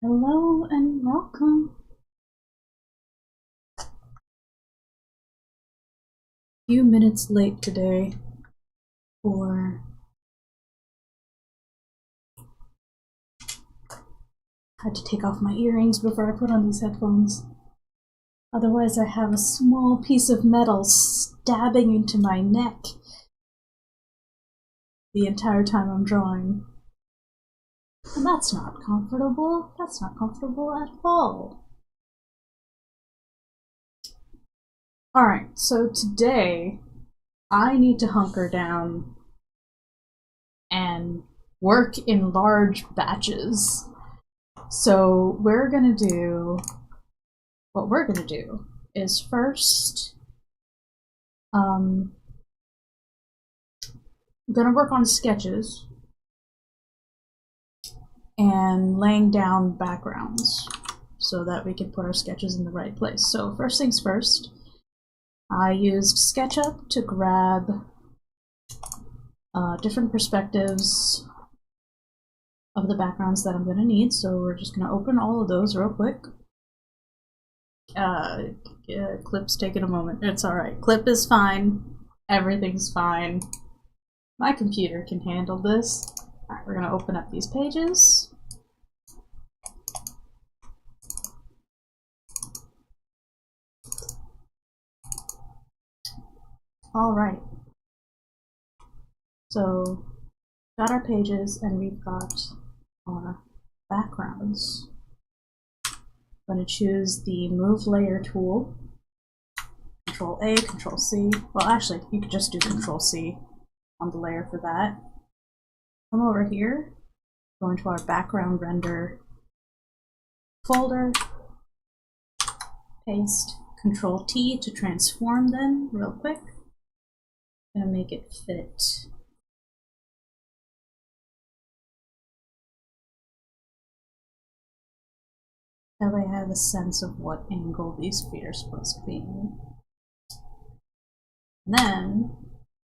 Hello and welcome. Few minutes late today for had to take off my earrings before I put on these headphones. Otherwise I have a small piece of metal stabbing into my neck the entire time I'm drawing. And that's not comfortable. That's not comfortable at all. Alright, so today I need to hunker down and work in large batches. So what we're gonna do is first I'm gonna work on sketches and laying down backgrounds so that we can put our sketches in the right place. So first things first, I used SketchUp to grab different perspectives of the backgrounds that I'm going to need. So we're just going to open all of those real quick. Clip's taking a moment. It's alright. Clip is fine. Everything's fine. My computer can handle this. Alright, we're going to open up these pages. Alright. So, got our pages and we've got our backgrounds. I'm going to choose the Move Layer tool. Control A, Control C. Well, actually, you could just do Control C on the layer for that. Come over here, go into our background render folder, paste, Control T to transform them real quick, and make it fit. That way I have a sense of what angle these feet are supposed to be in. Then,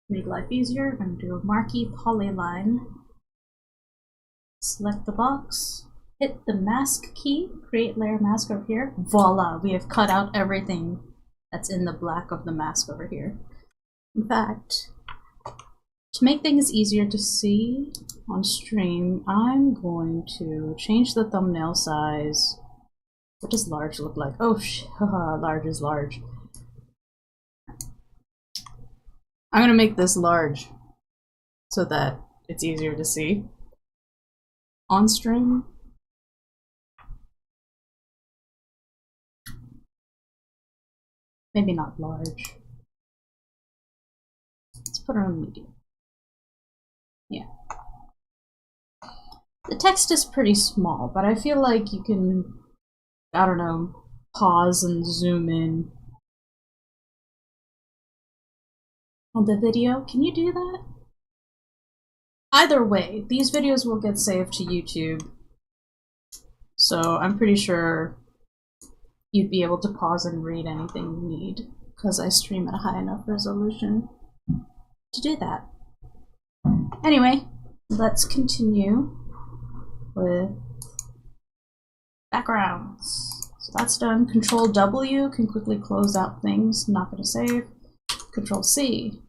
to make life easier, I'm going to do a marquee polyline. Select the box, hit the mask key, create layer mask over here. Voila! We have cut out everything that's in the black of the mask over here. In fact, to make things easier to see on stream, I'm going to change the thumbnail size. What does large look like? Oh, large is large. I'm gonna make this large so that it's easier to see on stream. Maybe not large. Let's put it on medium. Yeah. The text is pretty small, but I feel like you can, I don't know, pause and zoom in on the video. Can you do that? Either way, these videos will get saved to YouTube, so I'm pretty sure you'd be able to pause and read anything you need, because I stream at a high enough resolution to do that. Anyway, let's continue with backgrounds. So that's done. Control W can quickly close out things. I'm not going to save. Control C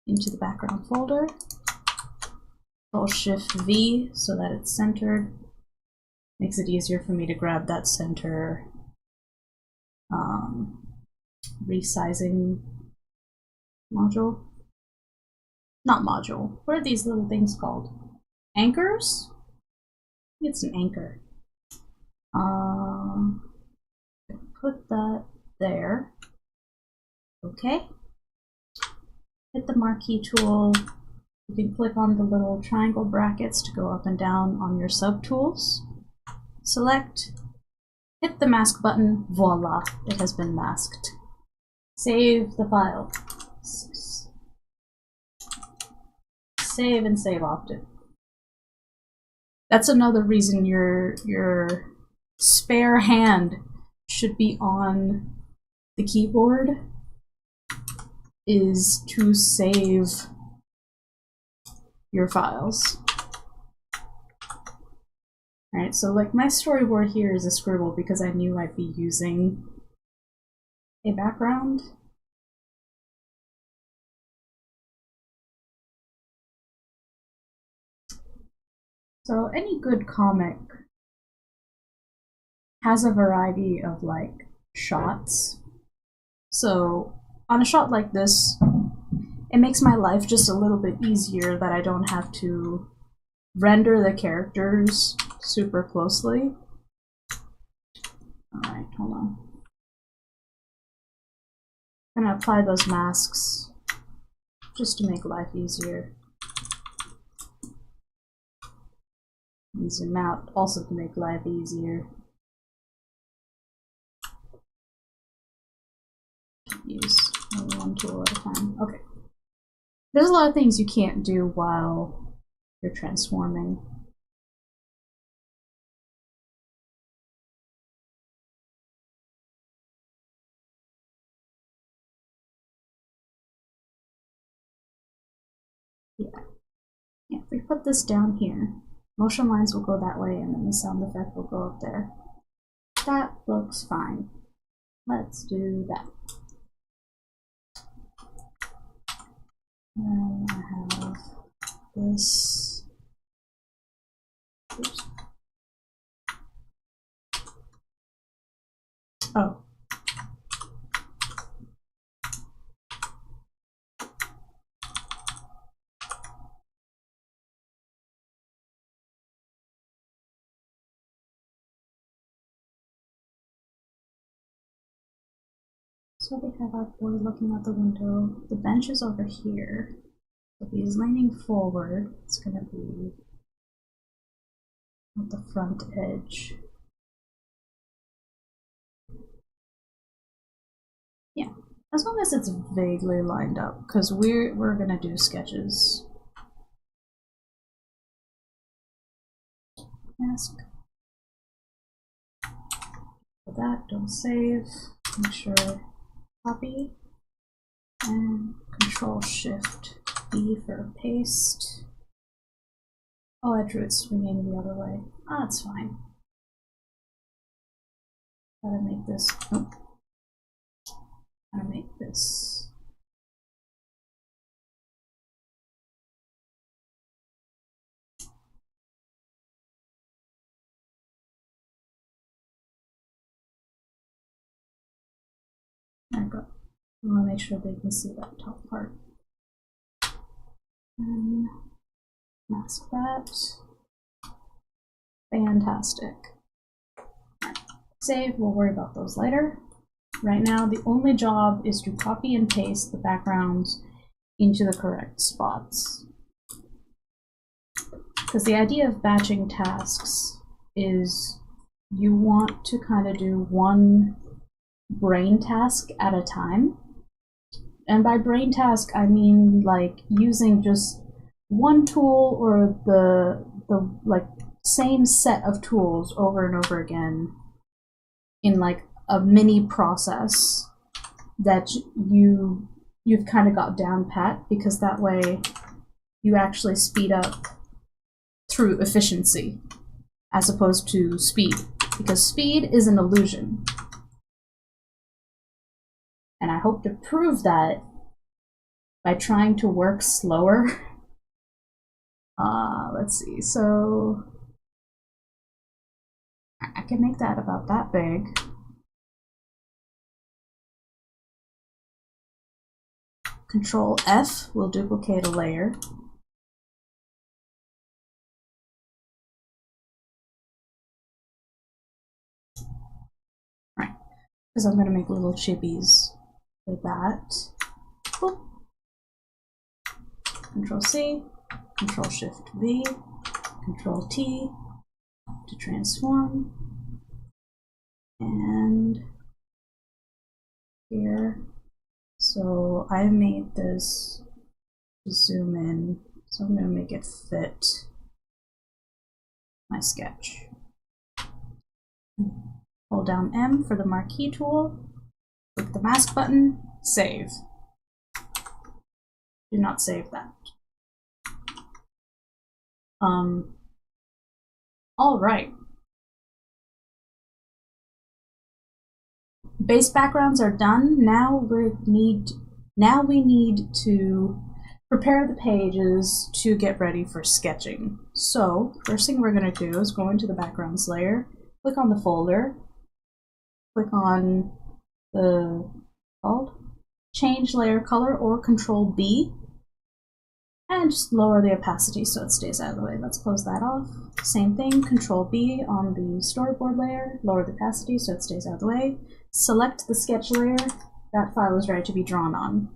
into the background folder. Control Shift V so that it's centered. Makes it easier for me to grab that center resizing module. Not module. What are these little things called? Anchors? It's an anchor. Put that there. Okay. Hit the marquee tool. You can click on the little triangle brackets to go up and down on your subtools. Select, hit the mask button, voila, it has been masked. Save the file. Save and save often. That's another reason your spare hand should be on the keyboard, is to save your files. Alright, so like my storyboard here is a scribble because I knew I'd be using a background. So any good comic has a variety of like shots. So on a shot like this, it makes my life just a little bit easier that I don't have to render the characters super closely. Alright, hold on. I'm gonna apply those masks just to make life easier. And zoom out also to make life easier. Use only one tool at a time. Okay. There's a lot of things you can't do while you're transforming. Yeah. If we put this down here, motion lines will go that way and then the sound effect will go up there. That looks fine. Let's do that. And I have this. Oops. Oh. So we have our boy looking out the window. The bench is over here. If he's leaning forward, it's going to be at the front edge. Yeah, as long as it's vaguely lined up, because we're going to do sketches. Mask. For that, don't save. Make sure copy. And Control-Shift-B for paste. Oh, I drew it swinging the other way. Ah, that's fine. Gotta make this. Oh. Gotta make this. There we go. I want to make sure they can see that top part. And mask that. Fantastic. Save, we'll worry about those later. Right now, the only job is to copy and paste the backgrounds into the correct spots. Because the idea of batching tasks is you want to kind of do one brain task at a time. And by brain task, I mean like using just one tool or the like same set of tools over and over again in like a mini process that you've kind of got down pat, because that way you actually speed up through efficiency as opposed to speed, because speed is an illusion. And I hope to prove that by trying to work slower. Let's see, so I can make that about that big. Control F will duplicate a layer. Right, because I'm going to make little chibis for that. Boop. Control C, Control Shift V, Control T to transform. And here, so I made this to zoom in, so I'm going to make it fit my sketch. Hold down M for the marquee tool, click the mask button, save. Do not save that. All right, base backgrounds are done. Now we need to prepare the pages to get ready for sketching. So first thing we're going to do is go into the backgrounds layer, click on the folder, click on the change layer color or Control B, and just lower the opacity so it stays out of the way. Let's close that off. Same thing, Control B on the storyboard layer, lower the opacity so it stays out of the way. Select the sketch layer that file is ready to be drawn on.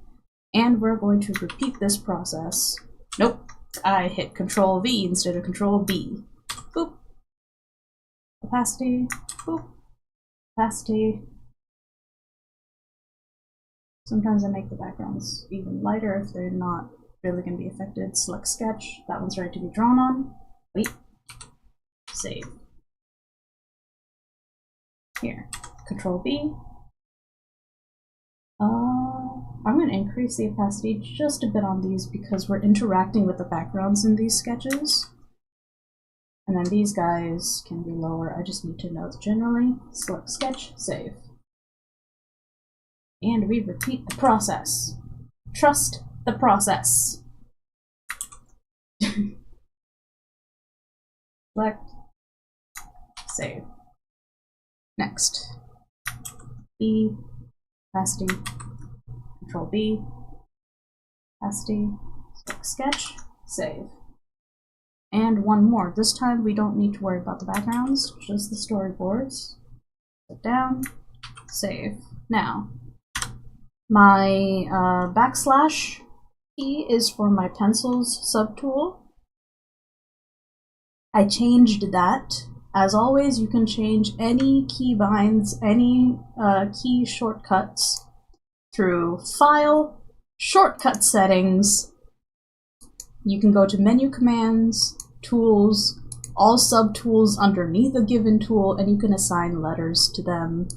And we're going to repeat this process. Nope, I hit Control V instead of Control B. Boop. Opacity, boop. Opacity. Sometimes I make the backgrounds even lighter if they're not really going to be affected. Select sketch, that one's ready to be drawn on. Wait, save. Here, Control B. I'm going to increase the opacity just a bit on these because we're interacting with the backgrounds in these sketches. And then these guys can be lower. I just need to know generally. Select sketch, save. And we repeat the process. Trust the process. Select, save. Next. B, opacity, Control B, opacity, select sketch, save. And one more. This time we don't need to worry about the backgrounds, just the storyboards. Put down, save. Now, my backslash key is for my pencils subtool. I changed that. As always, you can change any keybinds, any key shortcuts through File, Shortcut Settings. You can go to Menu Commands, Tools, all subtools underneath a given tool, and you can assign letters to them.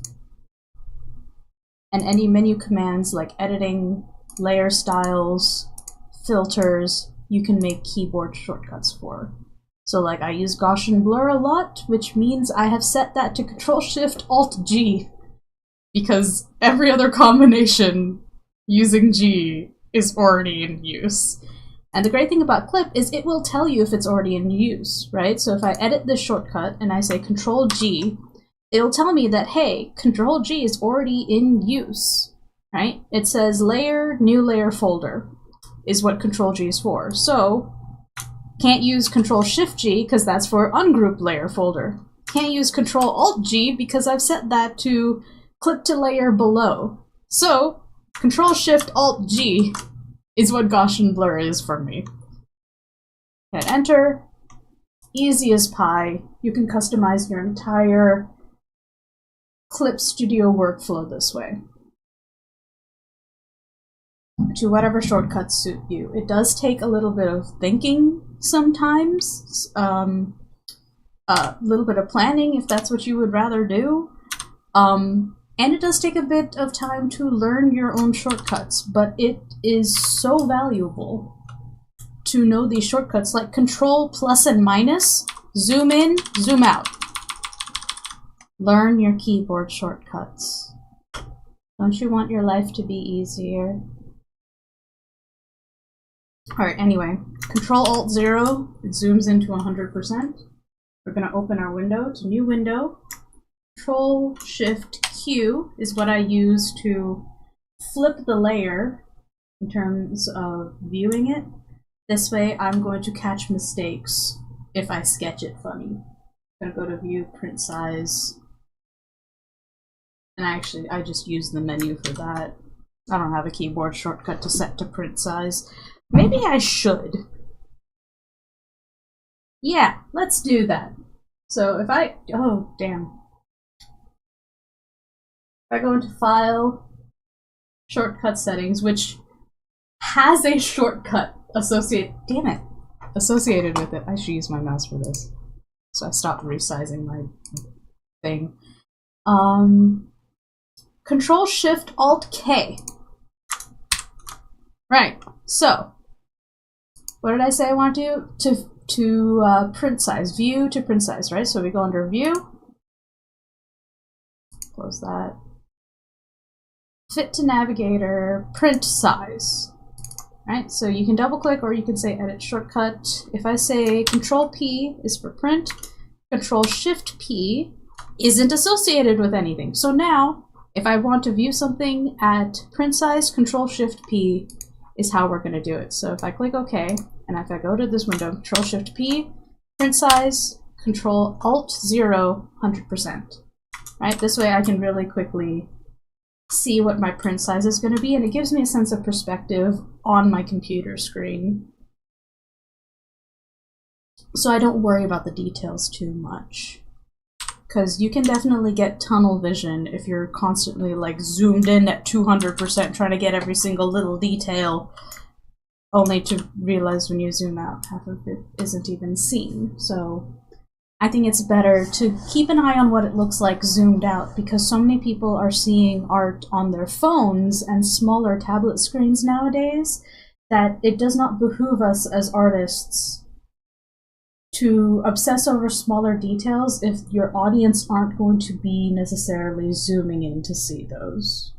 And any menu commands like editing, layer styles, filters, you can make keyboard shortcuts for. So like I use Gaussian blur a lot, which means I have set that to Control-Shift-Alt-G, because every other combination using G is already in use. And the great thing about Clip is it will tell you if it's already in use, right? So if I edit this shortcut and I say Control-G, it'll tell me that, hey, Control-G is already in use, right? It says layer, new layer folder is what Control-G is for. So can't use Control-Shift-G because that's for ungrouped layer folder. Can't use Control-Alt-G because I've set that to clip to layer below. So Control-Shift-Alt-G is what Gaussian blur is for me. Hit enter. Easy as pie. You can customize your entire Clip Studio workflow this way to whatever shortcuts suit you. It does take a little bit of thinking sometimes, a little bit of planning if that's what you would rather do, and it does take a bit of time to learn your own shortcuts, but it is so valuable to know these shortcuts like Control, plus, and minus, zoom in, zoom out. Learn your keyboard shortcuts. Don't you want your life to be easier? Alright, anyway, Control-Alt-0, it zooms into 100%. We're going to open our window to New Window. Control-Shift-Q is what I use to flip the layer in terms of viewing it. This way I'm going to catch mistakes if I sketch it funny. I'm going to go to View, Print Size, and I just use the menu for that. I don't have a keyboard shortcut to set to print size. Maybe I should. Yeah, let's do that. So if I, oh damn. If I go into File, Shortcut Settings, which has a shortcut associated with it. I should use my mouse for this. So I stopped resizing my thing. Control-Shift-Alt-K. Right, so what did I say I want to do? To print size, view to print size, right? So we go under view, close that, fit to navigator, print size. Right, so you can double click or you can say edit shortcut. If I say Control P is for print, Control Shift P isn't associated with anything. So now, if I want to view something at print size, Control Shift P is how we're going to do it. So if I click OK, and if I go to this window, Control Shift P, print size, Control Alt 0, 100%. Right, this way I can really quickly see what my print size is going to be, and it gives me a sense of perspective on my computer screen. So I don't worry about the details too much. Because you can definitely get tunnel vision if you're constantly like zoomed in at 200% trying to get every single little detail, only to realize when you zoom out half of it isn't even seen. So I think it's better to keep an eye on what it looks like zoomed out, because so many people are seeing art on their phones and smaller tablet screens nowadays that it does not behoove us as artists to obsess over smaller details if your audience aren't going to be necessarily zooming in to see those.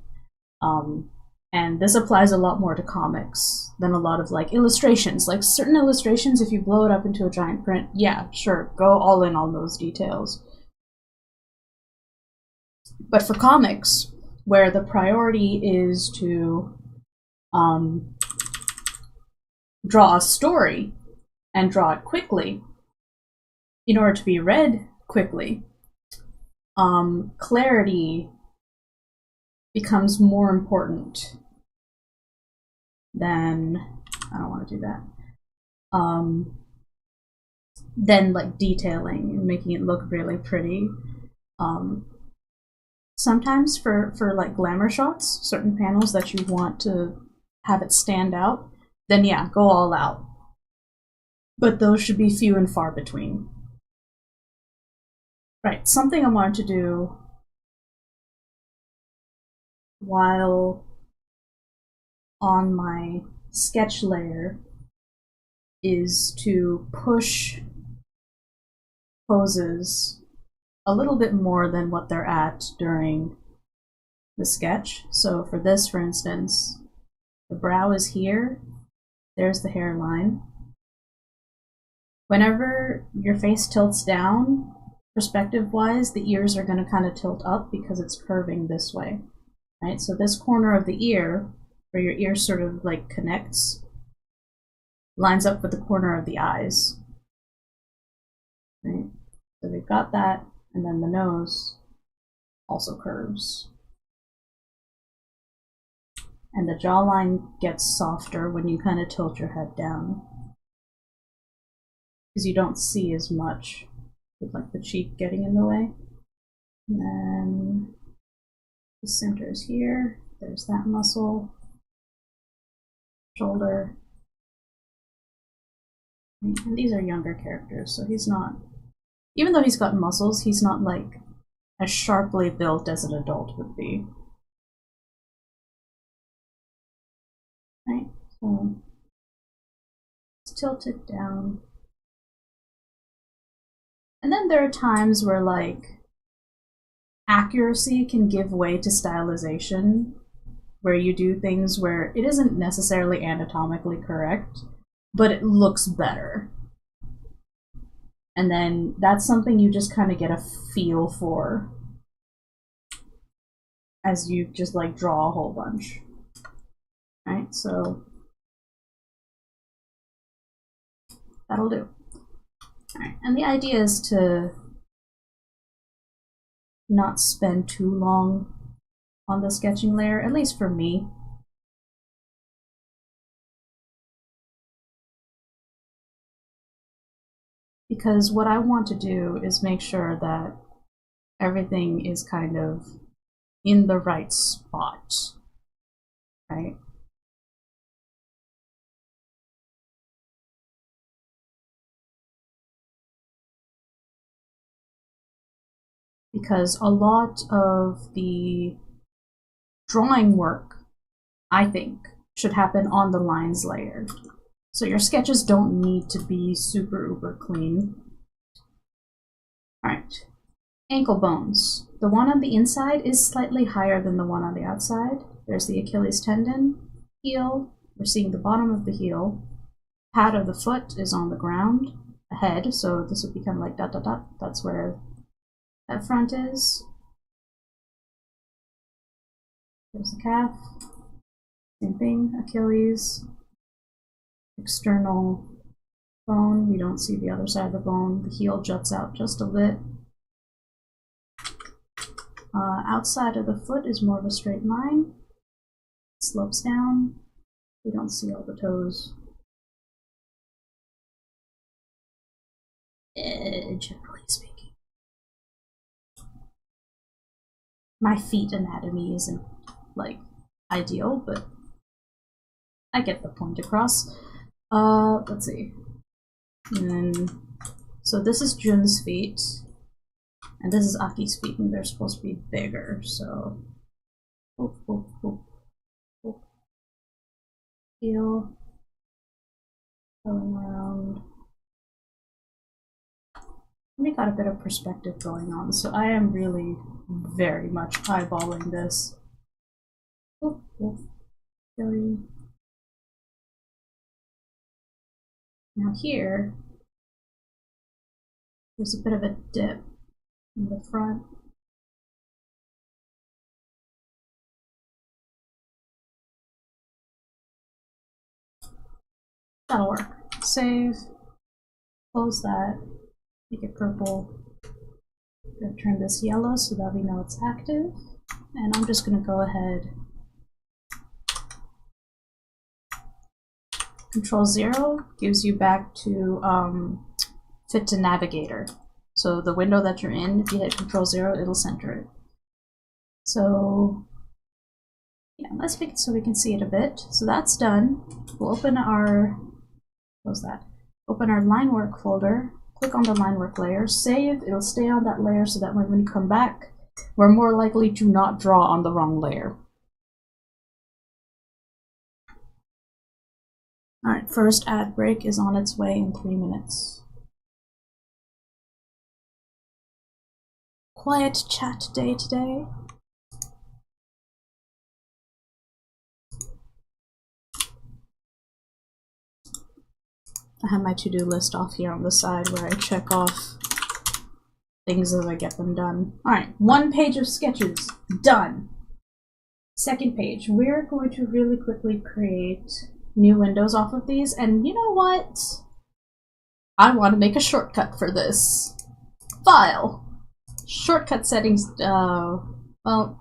And this applies a lot more to comics than a lot of like illustrations. Like certain illustrations, if you blow it up into a giant print, yeah, sure, go all in on those details. But for comics, where the priority is to draw a story and draw it quickly, in order to be read quickly, clarity becomes more important than, I don't want to do that, than like detailing and making it look really pretty. Sometimes for like glamour shots, certain panels that you want to have it stand out, then yeah, go all out. But those should be few and far between. Right, something I wanted to do while on my sketch layer is to push poses a little bit more than what they're at during the sketch. So for this, for instance, the brow is here, there's the hairline. Whenever your face tilts down, perspective-wise, the ears are going to kind of tilt up because it's curving this way. Right? So this corner of the ear, where your ear sort of like connects, lines up with the corner of the eyes. Right? So we've got that, and then the nose also curves. And the jawline gets softer when you kind of tilt your head down, because you don't see as much with like the cheek getting in the way. And then the center is here. There's that muscle, shoulder. And these are younger characters, so he's not, even though he's got muscles, he's not like as sharply built as an adult would be. Right, so let's tilt it down. And then there are times where like accuracy can give way to stylization, where you do things where it isn't necessarily anatomically correct, but it looks better. And then that's something you just kind of get a feel for as you just like draw a whole bunch. Right, so that'll do. Alright, and the idea is to not spend too long on the sketching layer, at least for me. Because what I want to do is make sure that everything is kind of in the right spot, right? Because a lot of the drawing work, I think, should happen on the lines layer. So your sketches don't need to be super uber clean. Alright, ankle bones. The one on the inside is slightly higher than the one on the outside. There's the Achilles tendon, heel. We're seeing the bottom of the heel. Pad of the foot is on the ground, ahead, so this would become like dot dot dot. That's where that front is. There's the calf. Same thing, Achilles. External bone. We don't see the other side of the bone. The heel juts out just a bit. Outside of the foot is more of a straight line. It slopes down. We don't see all the toes. Generally speaking. My feet anatomy isn't, like, ideal, but I get the point across. Let's see. And then, so this is Jun's feet, and this is Aki's feet, and they're supposed to be bigger, so... Heel. Going around. We got a bit of perspective going on, so I am really very much eyeballing this. Really. Now here, there's a bit of a dip in the front. That'll work. Save. Close that. Make it purple. I'm going to turn this yellow so that we know it's active. And I'm just going to go ahead. Control 0 gives you back to fit to navigator. So the window that you're in, if you hit Control 0, it'll center it. So yeah, let's make it so we can see it a bit. So that's done. We'll open our, close that. Open our line work folder. Click on the line work layer, save, it'll stay on that layer so that when we come back, we're more likely to not draw on the wrong layer. Alright, first ad break is on its way in 3 minutes. Quiet chat day today. I have my to-do list off here on the side where I check off things as I get them done. Alright, 1 page of sketches. Done. Second page. We're going to really quickly create new windows off of these, and you know what? I want to make a shortcut for this. File. Shortcut settings. Well,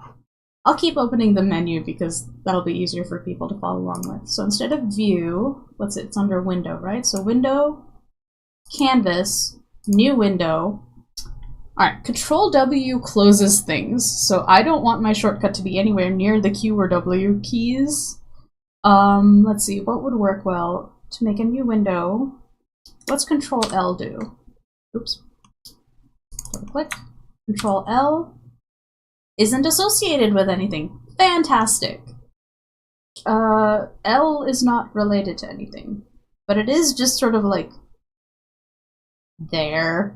I'll keep opening the menu because that'll be easier for people to follow along with. So instead of view, what's it? It's under window, right? So window, canvas, new window. Alright, Control W closes things. So I don't want my shortcut to be anywhere near the Q or W keys. Let's see, what would work well to make a new window? What's Control L do? Oops. Double click. Control L. Isn't associated with anything. Fantastic. L is not related to anything, but it is just sort of like there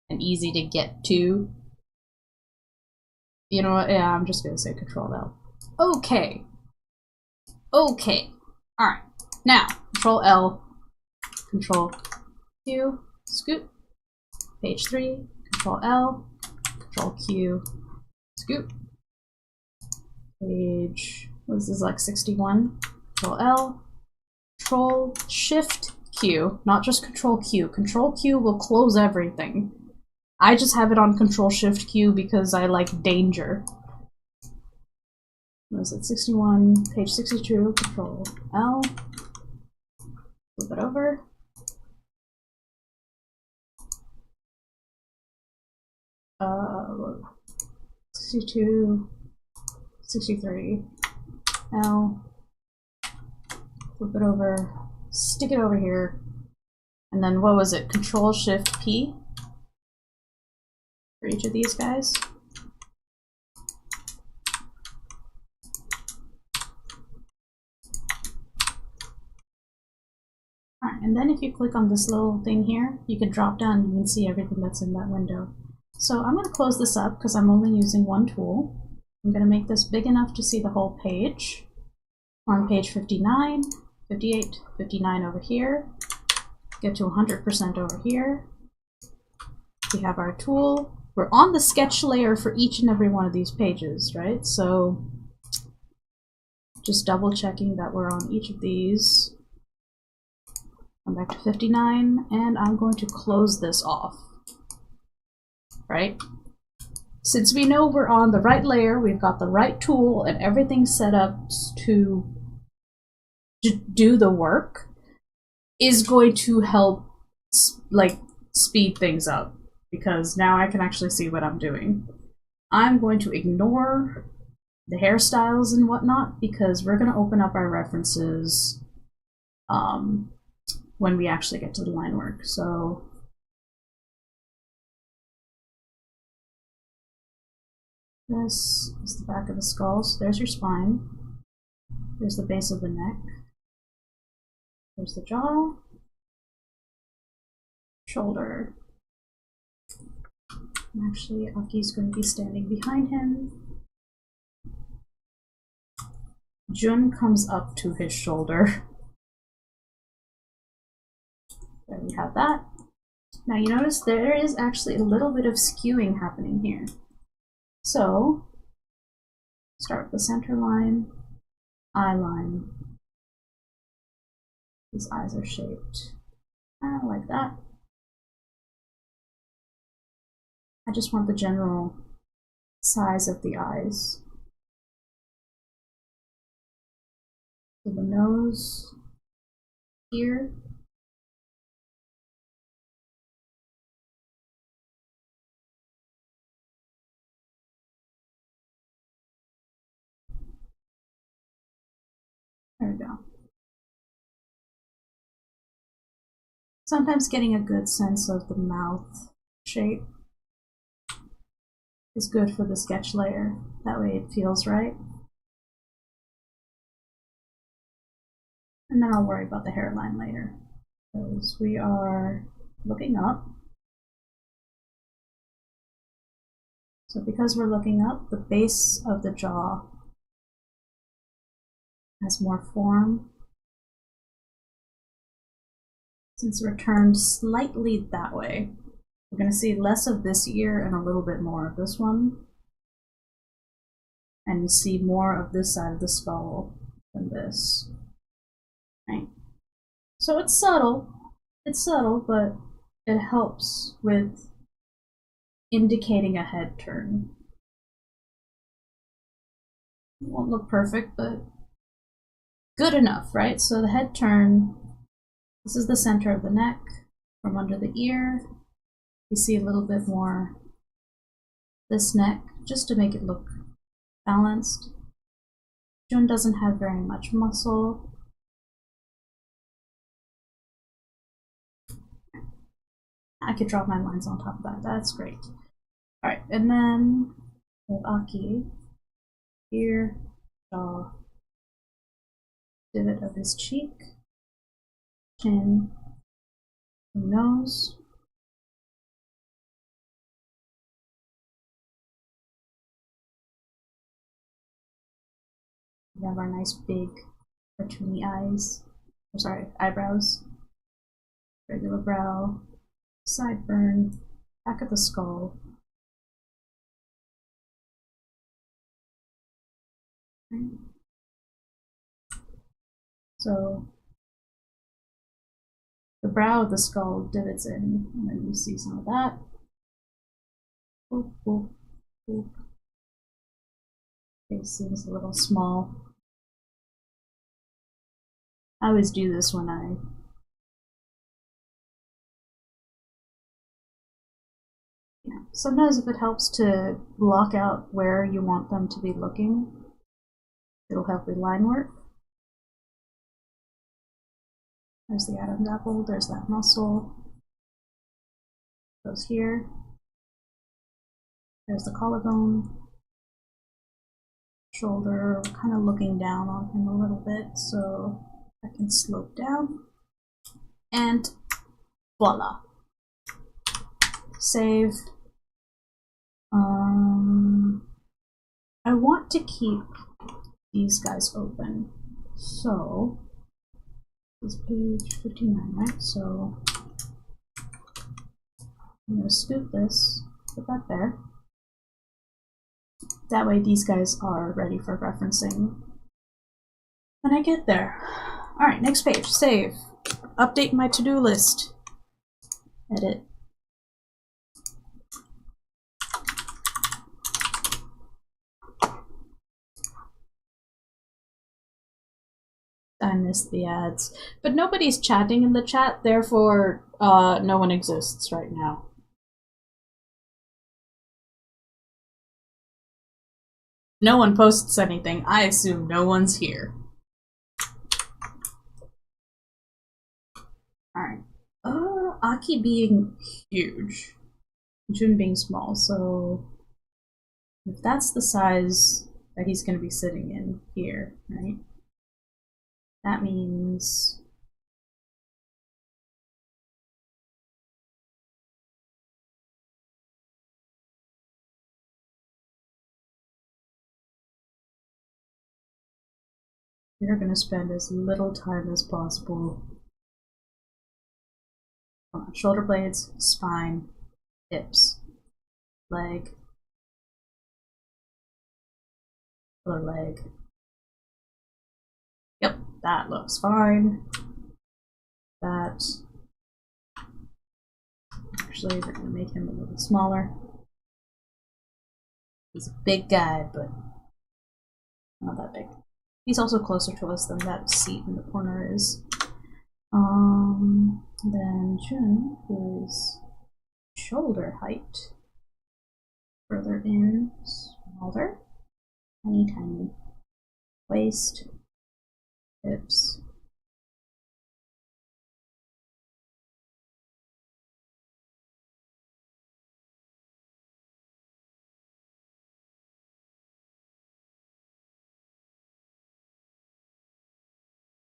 and easy to get to. You know what? Yeah, I'm just gonna say Control L. Okay. Okay. Alright. Now, Control L, Control Q, scoot. Page 3, Control L, Control Q, scoot. Page, what is this, like 61? Control L, Control Shift Q, not just Control Q. Control Q will close everything. I just have it on Control Shift Q because I like danger. What is it, 61, page 62, Control L, flip it over. Look. 62, 63, L, flip it over, stick it over here, and then what was it, Control Shift P for each of these guys. Alright, and then if you click on this little thing here, you can drop down and you can see everything that's in that window. So I'm going to close this up because I'm only using one tool. I'm going to make this big enough to see the whole page. We're on page 59, 58, 59 over here. Get to 100% over here. We have our tool. We're on the sketch layer for each and every one of these pages, right? So just double checking that we're on each of these. Come back to 59, and I'm going to close this off, right? Since we know we're on the right layer, we've got the right tool, and everything's set up to do the work, is going to help like speed things up, because now I can actually see what I'm doing. I'm going to ignore the hairstyles and whatnot, because we're going to open up our references when we actually get to the line work. So this is the back of the skull. So there's your spine. There's the base of the neck. There's the jaw. Shoulder. And actually, Aki's going to be standing behind him. Jun comes up to his shoulder. There we have that. Now you notice there is actually a little bit of skewing happening here. So, start with the center line, eye line. These eyes are shaped like that. I just want the general size of the eyes. So the nose here. There we go. Sometimes getting a good sense of the mouth shape is good for the sketch layer. That way it feels right. And then I'll worry about the hairline later, because we are looking up. So because we're looking up, the base of the jaw has more form. Since we're turned slightly that way, we're going to see less of this ear and a little bit more of this one. And see more of this side of the skull than this. Right? So it's subtle, but it helps with indicating a head turn. It won't look perfect, but good enough, right? So the head turn, this is the center of the neck. From under the ear, you see a little bit more this neck, just to make it look balanced. Jun doesn't have very much muscle. I could draw my lines on top of that. That's great. Alright, and then with Aki, ear, jaw, divot of his cheek, chin, nose. We have our nice big cartoony eyes. I'm sorry, eyebrows. Regular brow, sideburn, back of the skull. So the brow of the skull divots in, and then you see some of that. Boop, boop, boop. Face seems a little small. I always do this when sometimes if it helps to block out where you want them to be looking, it'll help with line work. There's the Adam's apple, there's that muscle. Goes here. There's the collarbone. Shoulder, kind of looking down on him a little bit, so I can slope down. And voila. Save. I want to keep these guys open. So this is page 59, right? So I'm going to scoop this, put that there. That way these guys are ready for referencing when I get there. Alright, next page. Save. Update my to-do list. Edit. I missed the ads. But nobody's chatting in the chat, therefore no one exists right now. No one posts anything. I assume no one's here. Alright. Aki being huge. Jun being small, so if that's the size that he's going to be sitting in here, right? That means we're going to spend as little time as possible on shoulder blades, spine, hips, leg, other leg. Yep, that looks fine. That. Actually, we're going to make him a little smaller. He's a big guy, but not that big. He's also closer to us than that seat in the corner is. Then Jun, who is shoulder height, further in, smaller, tiny. Waist, hips.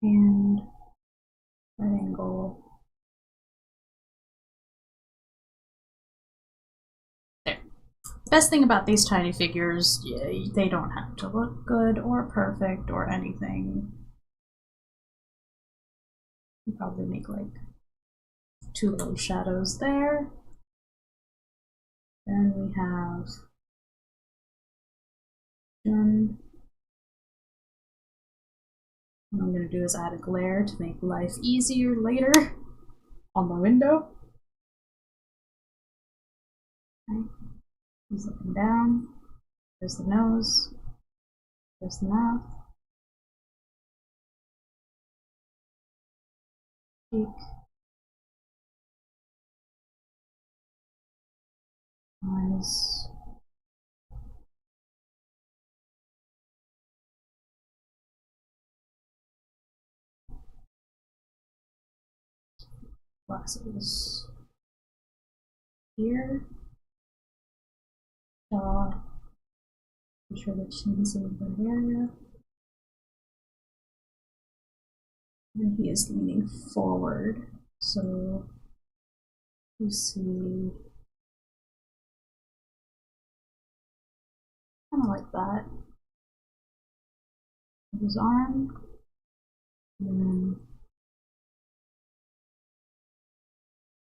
And right angle. There. Best thing about these tiny figures, they don't have to look good or perfect or anything. You probably make like 2 little shadows there. Then we have Jun. What I'm going to do is add a glare to make life easier later on the window. Okay. He's looking down. There's the nose. There's the mouth. Cheek. Eyes. Glasses. Ear. Jaw. Make sure the chin's in the good area. And he is leaning forward, so you see kind of like that. His arm, and then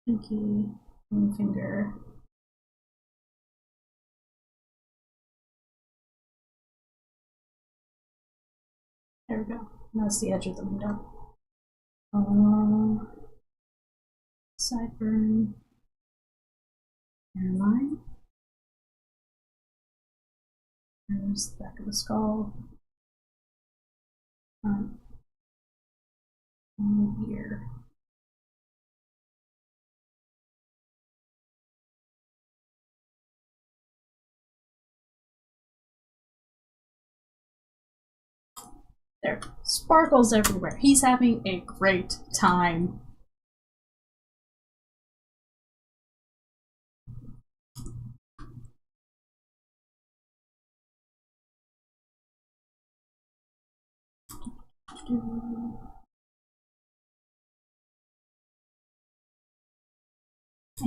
pinky, ring finger. There we go. That's the edge of the window. Sideburn, hairline. There's the back of the skull. Front. And ear. There. Sparkles everywhere. He's having a great time.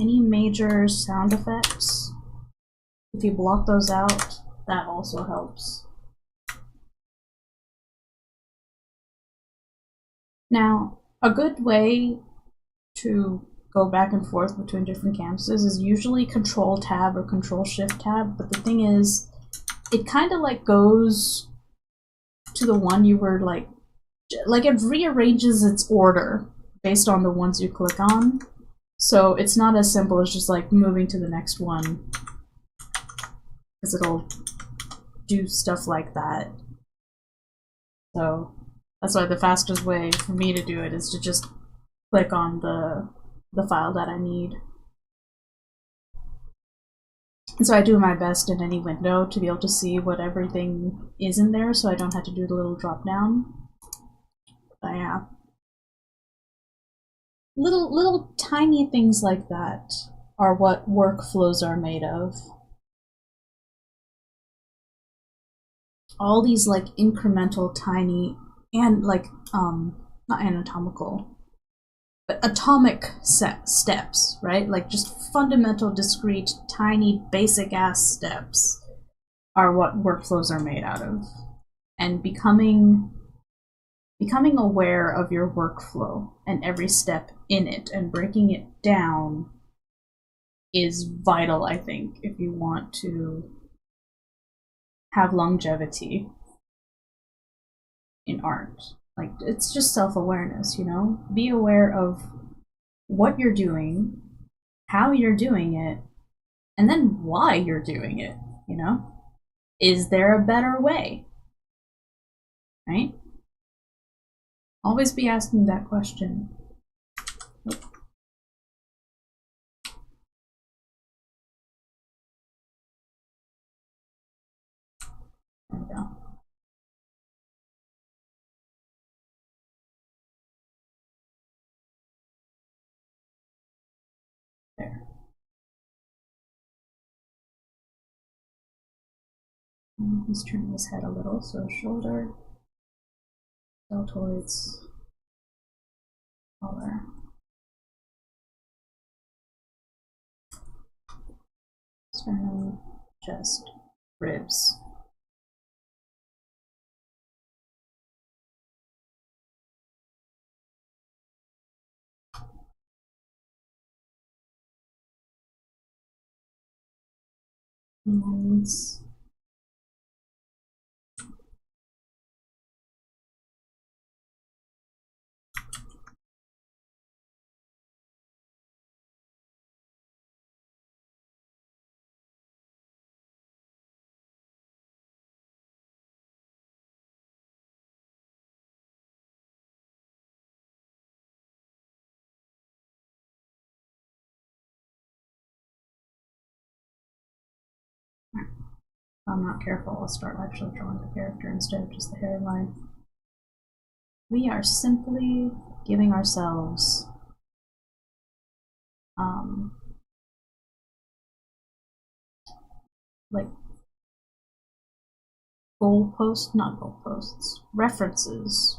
Any major sound effects? If you block those out, that also helps. Now, a good way to go back and forth between different canvases is usually Control Tab or Control Shift Tab, but the thing is, it kind of like goes to the one you were like it rearranges its order based on the ones you click on. So it's not as simple as just like moving to the next one, because it'll do stuff like that. So that's why the fastest way for me to do it is to just click on the file that I need. And so I do my best in any window to be able to see what everything is in there, so I don't have to do the little drop down. But yeah. Little tiny things like that are what workflows are made of. All these like incremental tiny and like not anatomical, but atomic steps, right? Like just fundamental, discrete, tiny, basic ass steps are what workflows are made out of. And becoming aware of your workflow and every step in it and breaking it down is vital, I think, if you want to have longevity in art. Like, it's just self-awareness, you know? Be aware of what you're doing, how you're doing it, and then why you're doing it, you know? Is there a better way? Right? Always be asking that question. There we go. There. He's turning his head a little, so shoulder, deltoids, collar. Sternum, chest, ribs. Hands. If I'm not careful, I'll start actually drawing the character instead of just the hairline. We are simply giving ourselves like not goalposts, references.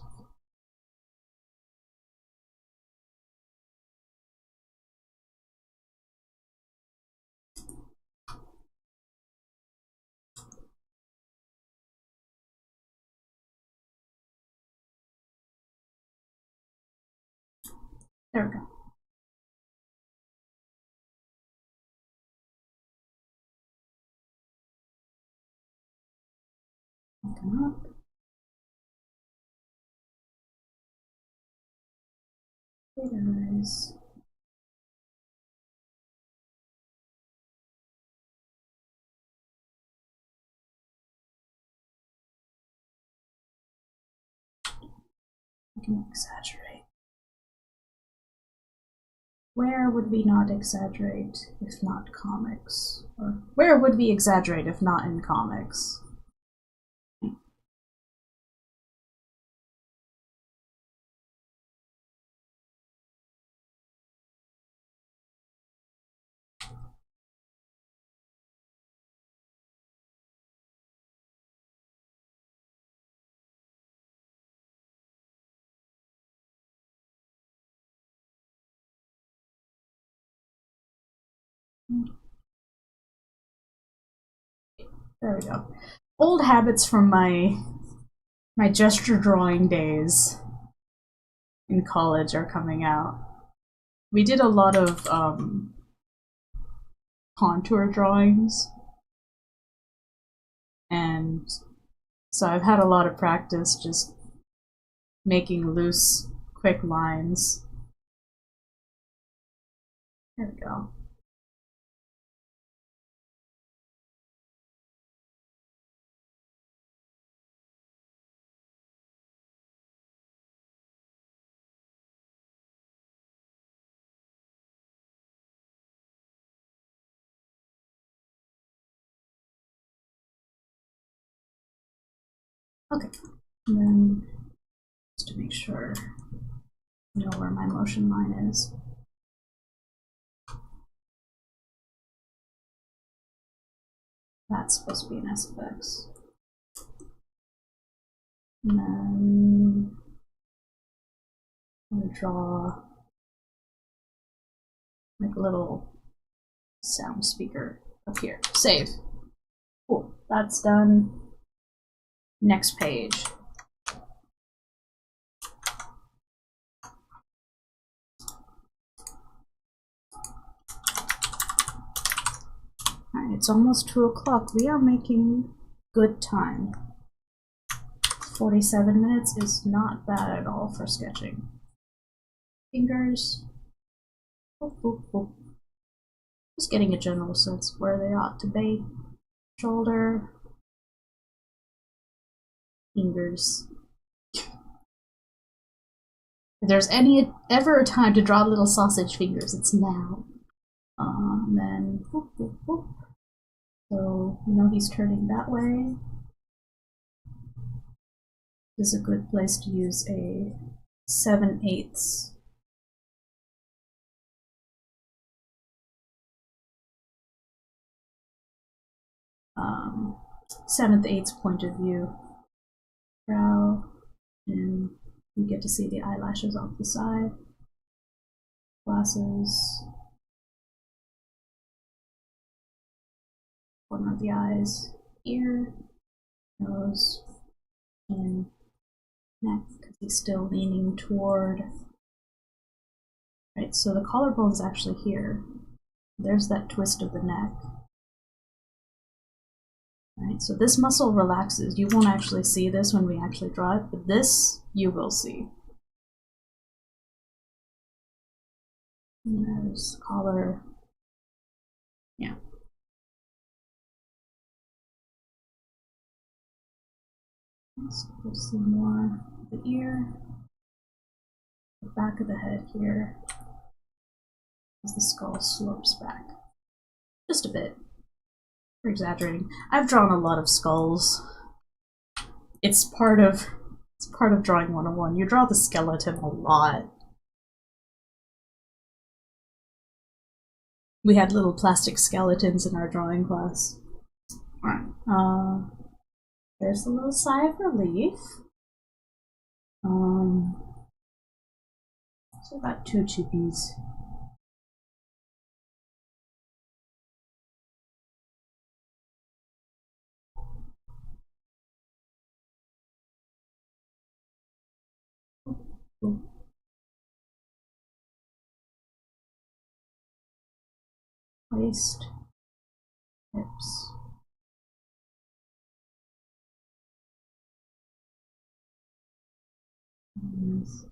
There we go. Open up. Big eyes. We can exaggerate. Where would we not exaggerate if not comics? Or where would we exaggerate if not in comics? There we go. Old habits from my gesture drawing days in college are coming out. We did a lot of contour drawings, and so I've had a lot of practice just making loose, quick lines. There we go. Okay, and then just to make sure I know where my motion line is. That's supposed to be an SFX. And then I'm gonna draw like a little sound speaker up here. Save. Cool, that's done. Next page. Alright, it's almost 2 o'clock. We are making good time. 47 minutes is not bad at all for sketching. Fingers. Boop, boop, boop. Just getting a general sense of where they ought to be. Shoulder. Fingers. If there's ever a time to draw little sausage fingers, it's now. And then whoop, whoop, whoop. So you know he's turning that way. This is a good place to use a 7/8. 7/8 point of view. Brow, and you get to see the eyelashes off the side. Glasses. Corner of the eyes. Ear. Nose. And neck, because he's still leaning toward. Right, so the collarbone's actually here. There's that twist of the neck. Right, so this muscle relaxes. You won't actually see this when we actually draw it, but this you will see. And there's collar. Yeah. So we'll see more of the ear, the back of the head here, as the skull slopes back. Just a bit. We're exaggerating. I've drawn a lot of skulls. It's part of drawing 101. You draw the skeleton a lot. We had little plastic skeletons in our drawing class. Alright. There's a little sigh of relief. So about 2 chippies. Waist, hips. Knees.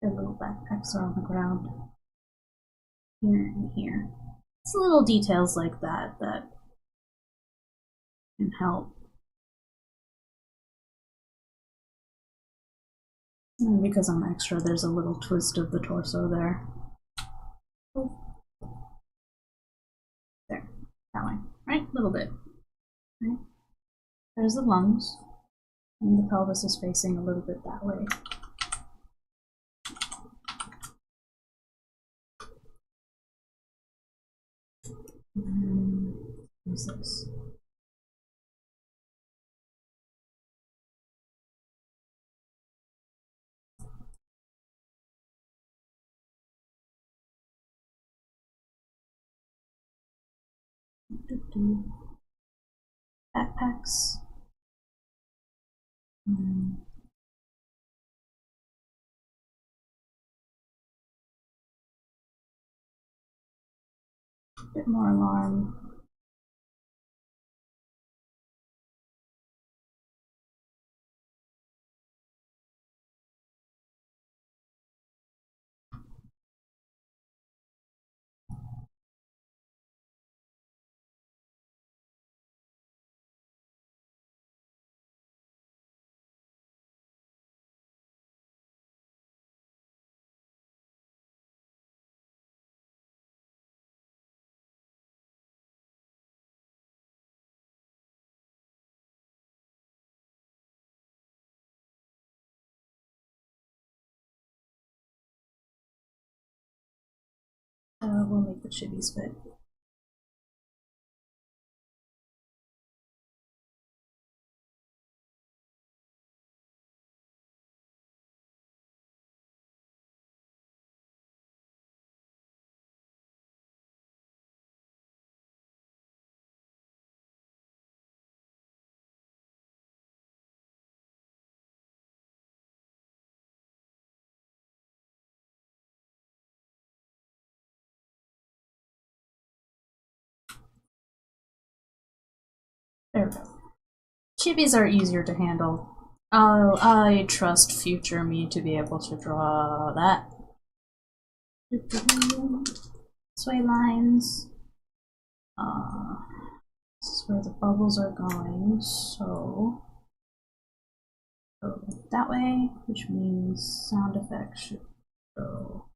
Their little backpacks are on the ground. Here and here. It's little details like that that can help. And because I'm extra, there's a little twist of the torso there. There, that way, right? A little bit. Right? There's the lungs, and the pelvis is facing a little bit that way. What's this? Backpacks. A bit more alarm. We'll make the chibis fit. There we go. Chibis are easier to handle. I trust future me to be able to draw that. Sway lines. This is where the bubbles are going, so go that way, which means sound effects should go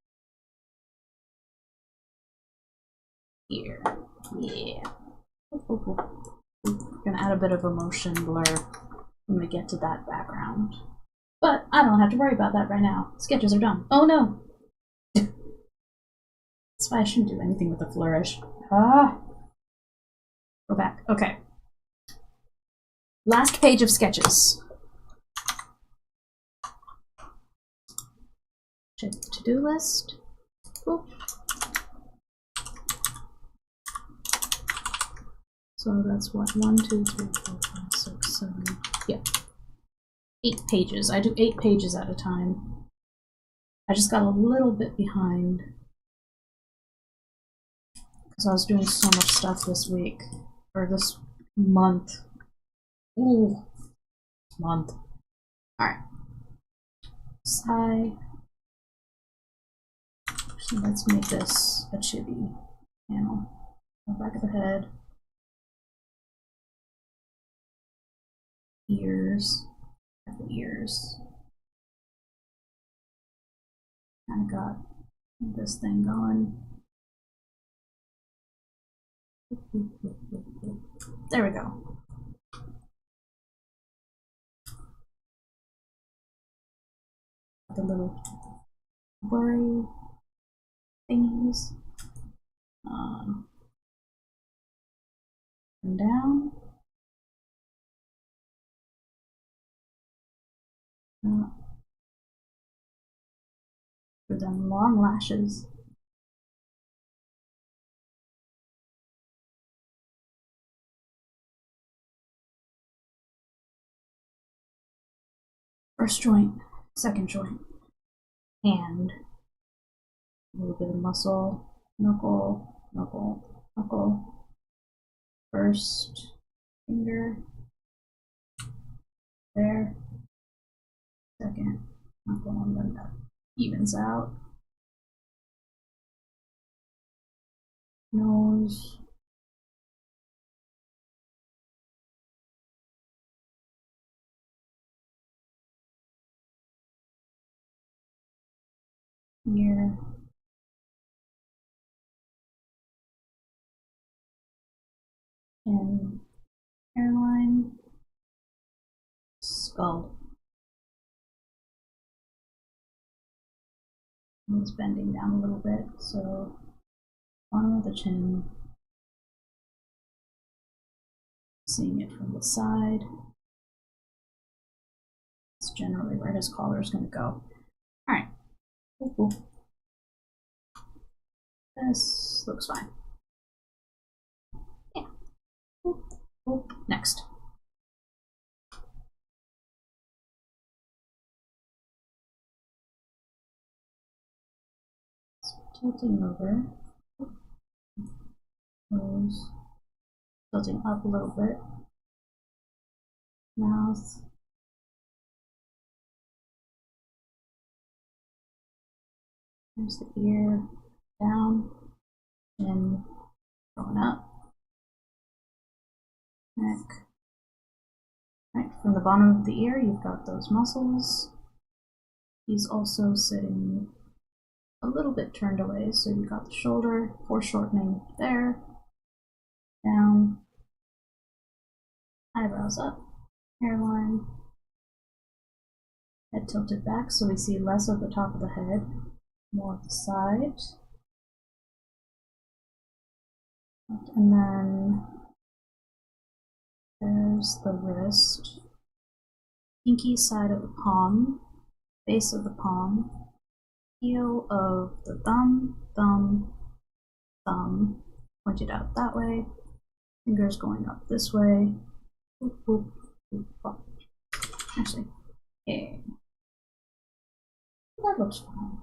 here. Yeah. We're gonna add a bit of a motion blur when we get to that background. But I don't have to worry about that right now. Sketches are done. Oh no! That's why I shouldn't do anything with a flourish. Ah! Go back. Okay. Last page of sketches. Check the to-do list. Cool. So that's what? 1, 2, 3, 4, 5, 6, 7. Yeah. 8 pages. I do 8 pages at a time. I just got a little bit behind because I was doing so much stuff this week. Or this month. Ooh. Month. Alright. Sigh. So let's make this a chibi panel. The back of the head. Ears. Ears. Kind of got this thing going. There we go. The little blurry thingies. And down. For them long lashes. First joint, second joint, hand, a little bit of muscle, knuckle, knuckle, knuckle, first finger, there, second, knuckle, and then that. evens out. Nose. Ear. And hairline. Skull. It's bending down a little bit, so bottom of the chin. Seeing it from the side. It's generally where his collar is going to go. Alright. This looks fine. Yeah. Next. Tilting over. Nose. Tilting up a little bit. Mouth. There's the ear. Down. Chin. Going up. Neck. Right, from the bottom of the ear, you've got those muscles. He's also sitting a little bit turned away, so you've got the shoulder, foreshortening there, down, eyebrows up, hairline, head tilted back, so we see less of the top of the head, more of the side. And then there's the wrist, pinky side of the palm, base of the palm, heel of the thumb, thumb, pointed out that way, fingers going up this way, boop, boop, boop, boop. Actually, okay. That looks fine.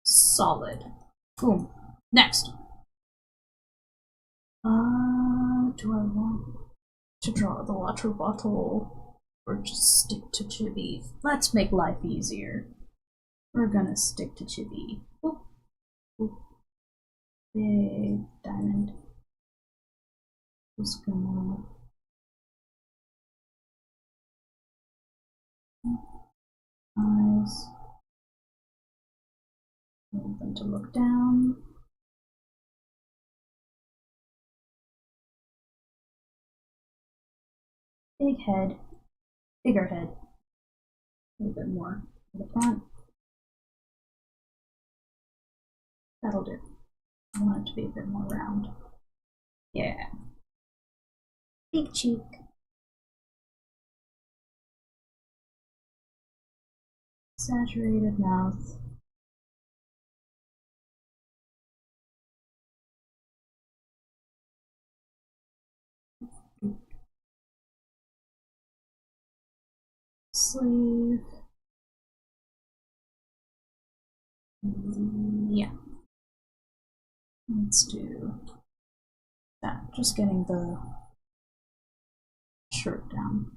Solid. Boom. Next. Do I want to draw the water bottle or just stick to Chibi? Let's make life easier. We're gonna stick to Chibi. Boop, boop. Big diamond. Just gonna eyes. Want them to look down. Big head, bigger head, a little bit more to the front. That'll do. I want it to be a bit more round. Yeah. Big cheek. Saturated mouth. Sleeve. Yeah. Let's do that. Just getting the shirt down.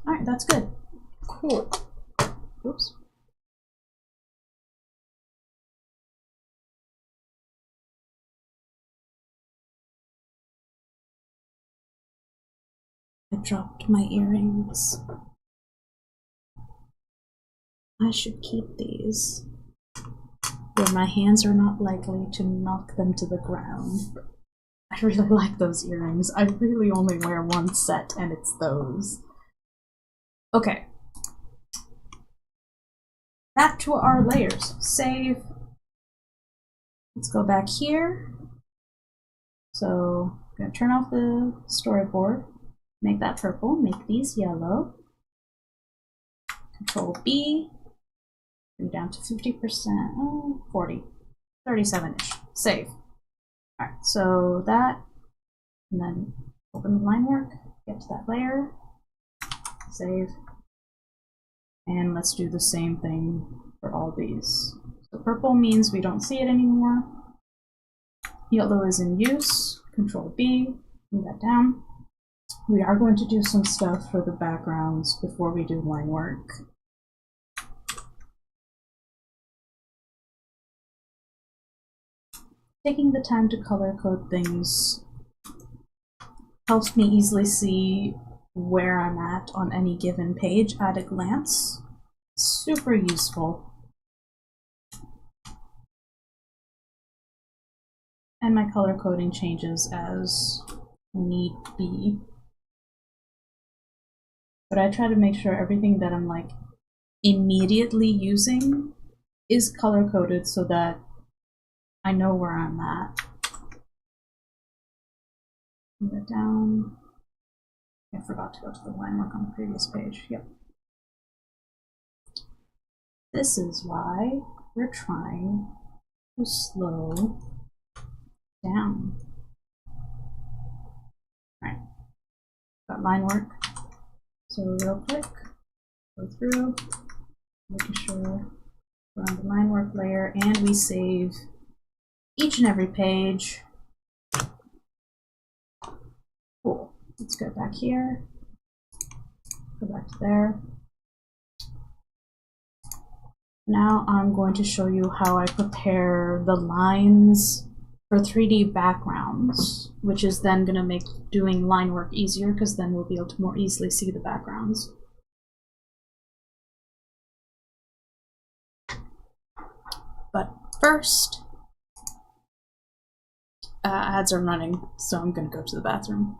Alright, that's good. Cool. Oops. I dropped my earrings. I should keep these where my hands are not likely to knock them to the ground. I really like those earrings. I really only wear one set, and it's those. Okay. Back to our layers. Save. Let's go back here. So, I'm going to turn off the storyboard. Make that purple. Make these yellow. Control B. Bring down to 50%. 40. 37-ish. Save. Alright, so that. And then open the line work. Get to that layer. Save. And let's do the same thing for all these. So purple means we don't see it anymore. Yellow is in use. Control B, move that down. We are going to do some stuff for the backgrounds before we do line work. Taking the time to color code things helps me easily see where I'm at on any given page at a glance. Super useful. And my color coding changes as need be. But I try to make sure everything that I'm like immediately using is color coded so that I know where I'm at. Move it down. I forgot to go to the line work on the previous page. Yep. This is why we're trying to slow down. Alright. Got line work. So real quick, go through, making sure we're on the line work layer, and we save each and every page. Cool. Let's go back here. Go back to there. Now I'm going to show you how I prepare the lines for 3D backgrounds, which is then going to make doing line work easier because then we'll be able to more easily see the backgrounds. But first, ads are running, so I'm going to go to the bathroom.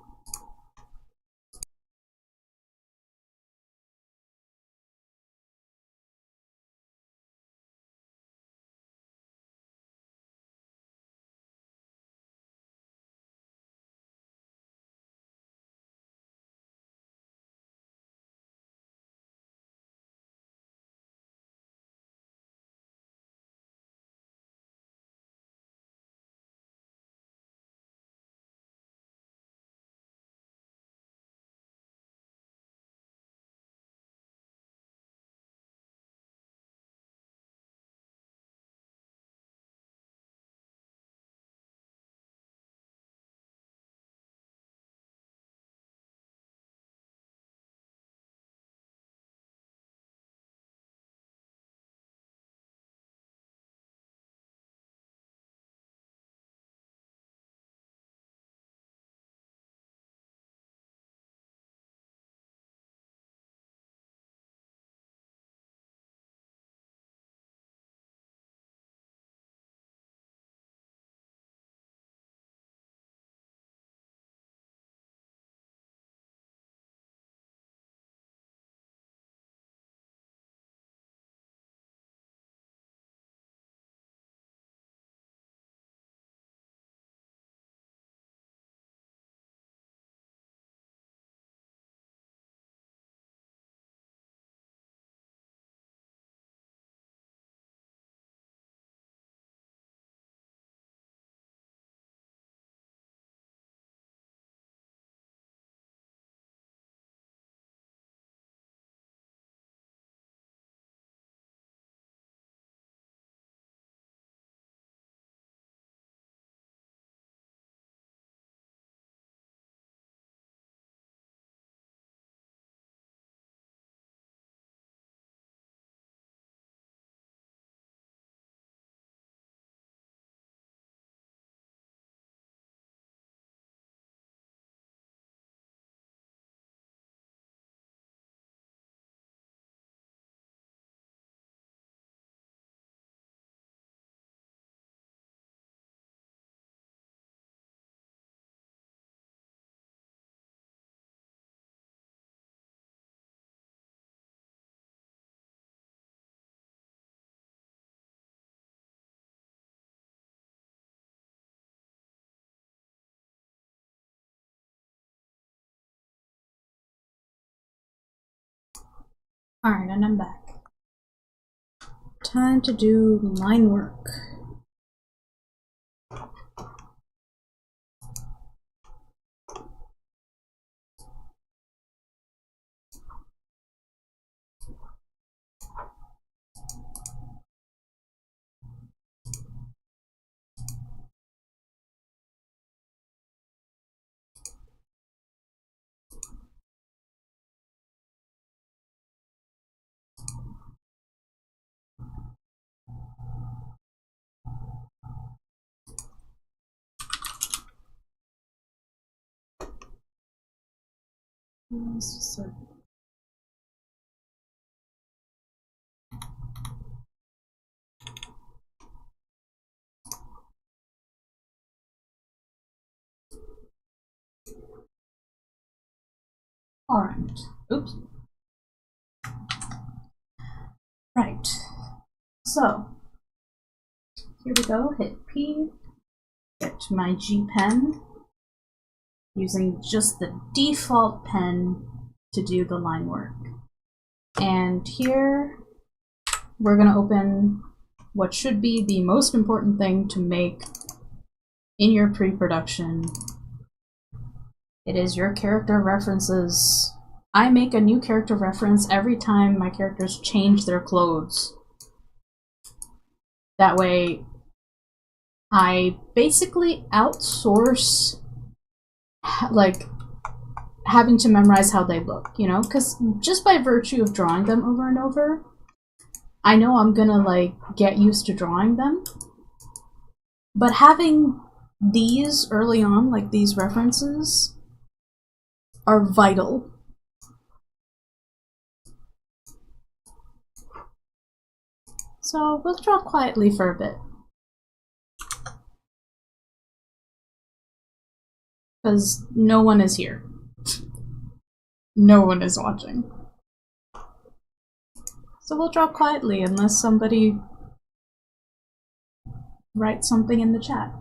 Alright, and I'm back. Time to do line work. Alright. Oops. Right. So, here we go. Hit P. Get my G pen. Using just the default pen to do the line work. And here, we're going to open what should be the most important thing to make in your pre-production. It is your character references. I make a new character reference every time my characters change their clothes. That way, I basically outsource like having to memorize how they look, you know? Because just by virtue of drawing them over and over, I know I'm gonna like get used to drawing them. But having these early on, like these references, are vital. So we'll draw quietly for a bit. Because no one is here. No one is watching. So we'll draw quietly unless somebody writes something in the chat.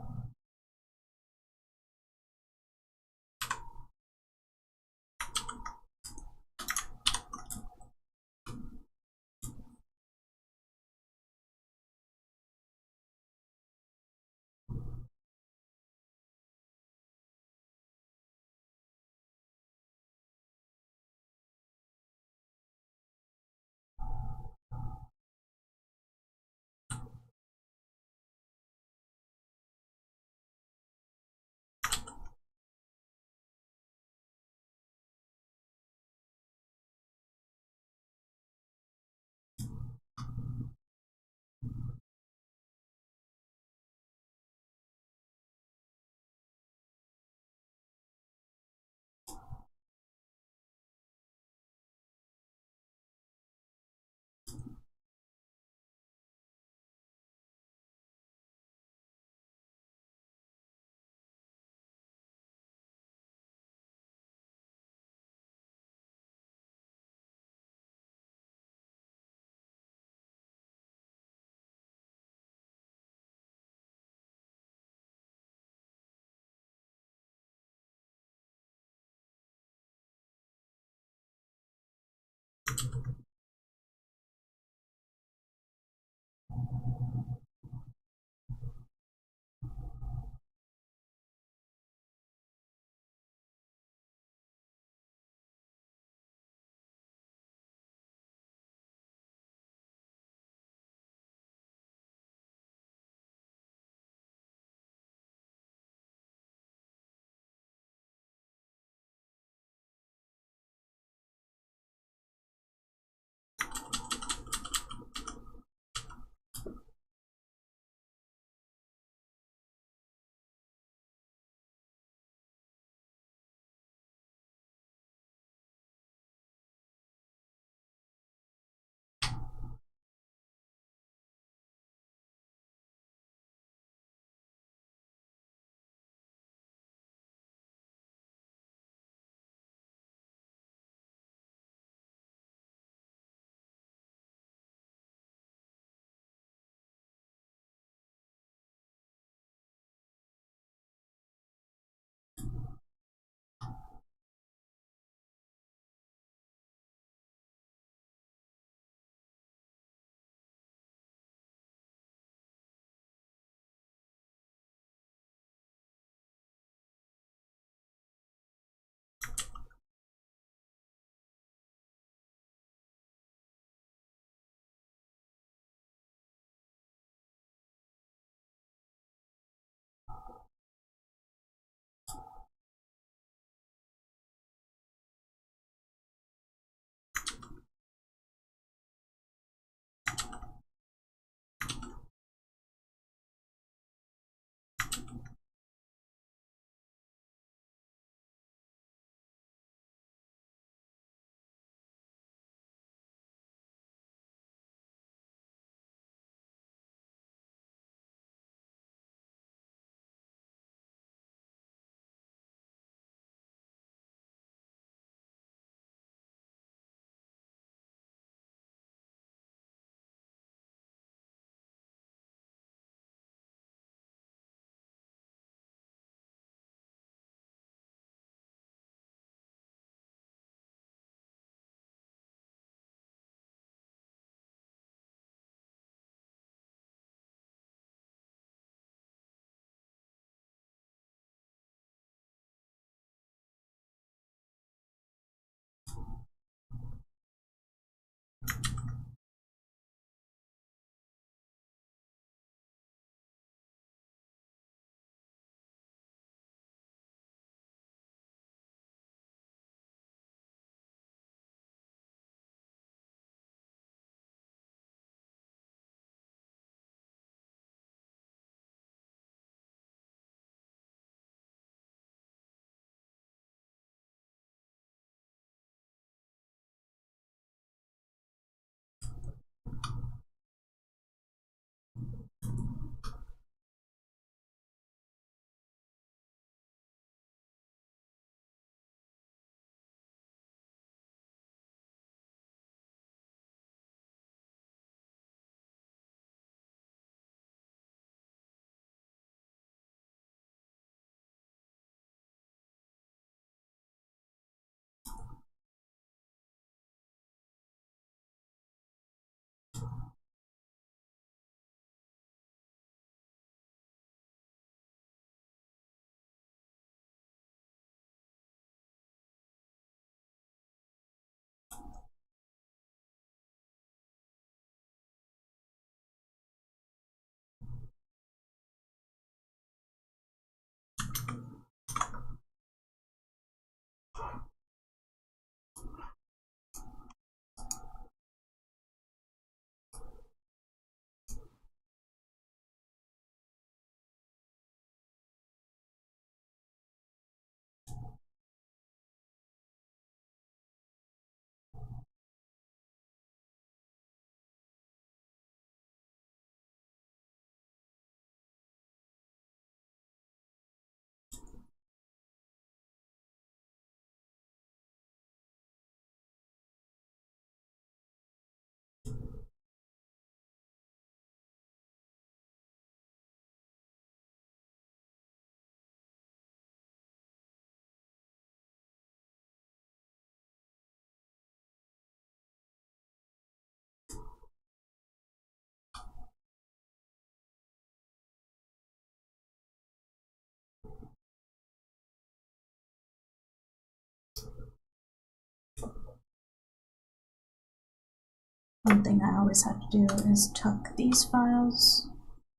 One thing I always have to do is tuck these files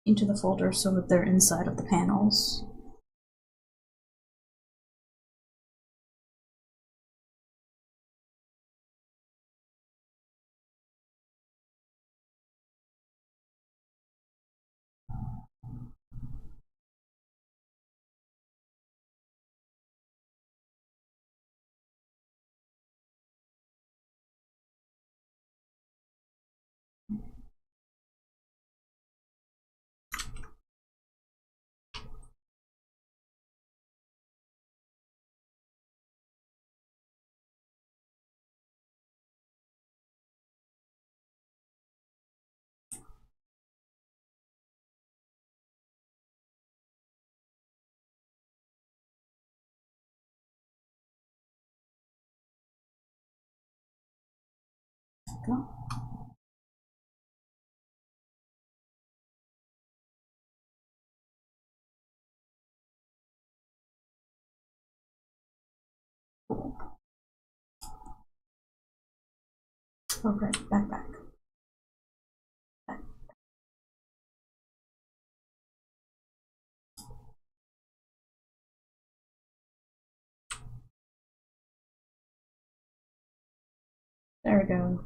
into the folder so that they're inside of the panels. Go. Okay, back. There we go.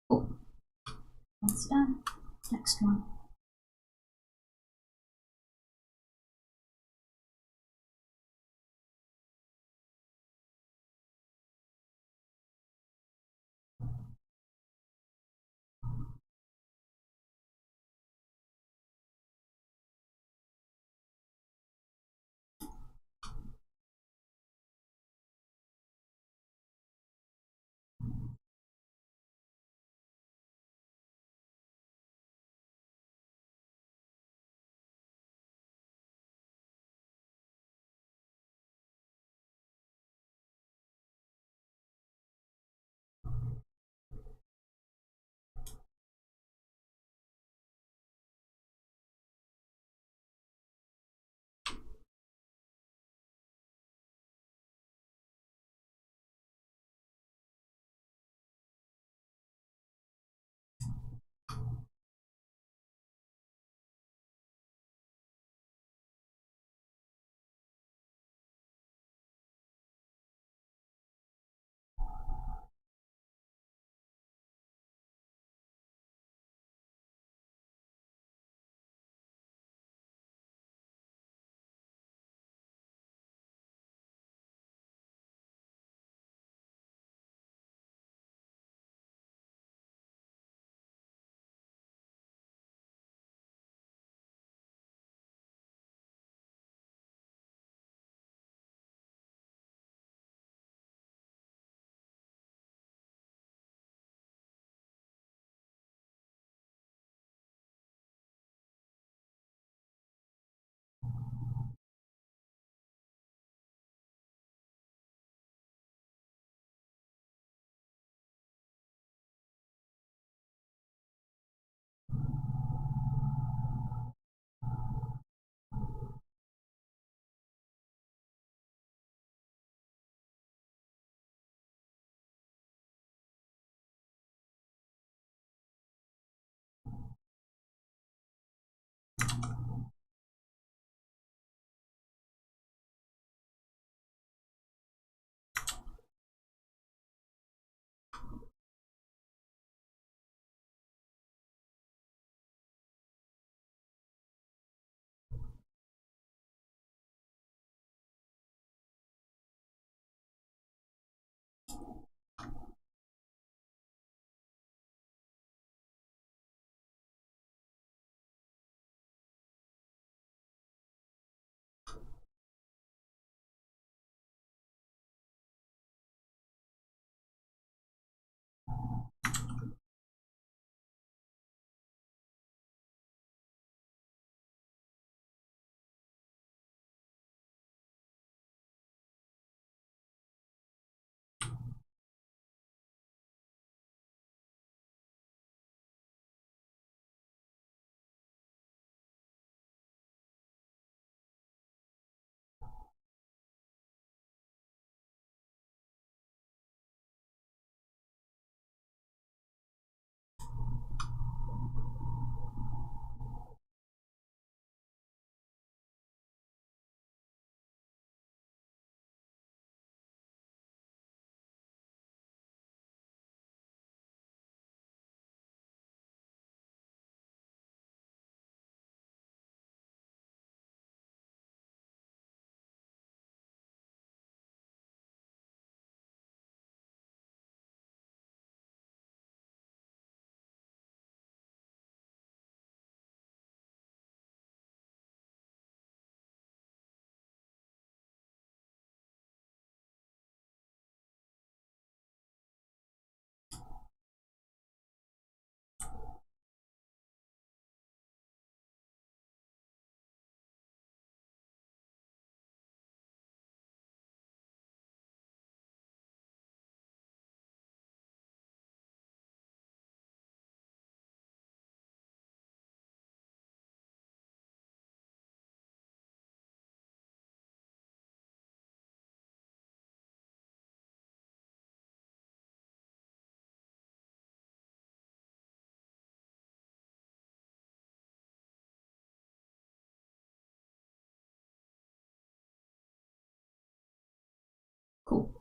Oh, that's done. Next one. Cool.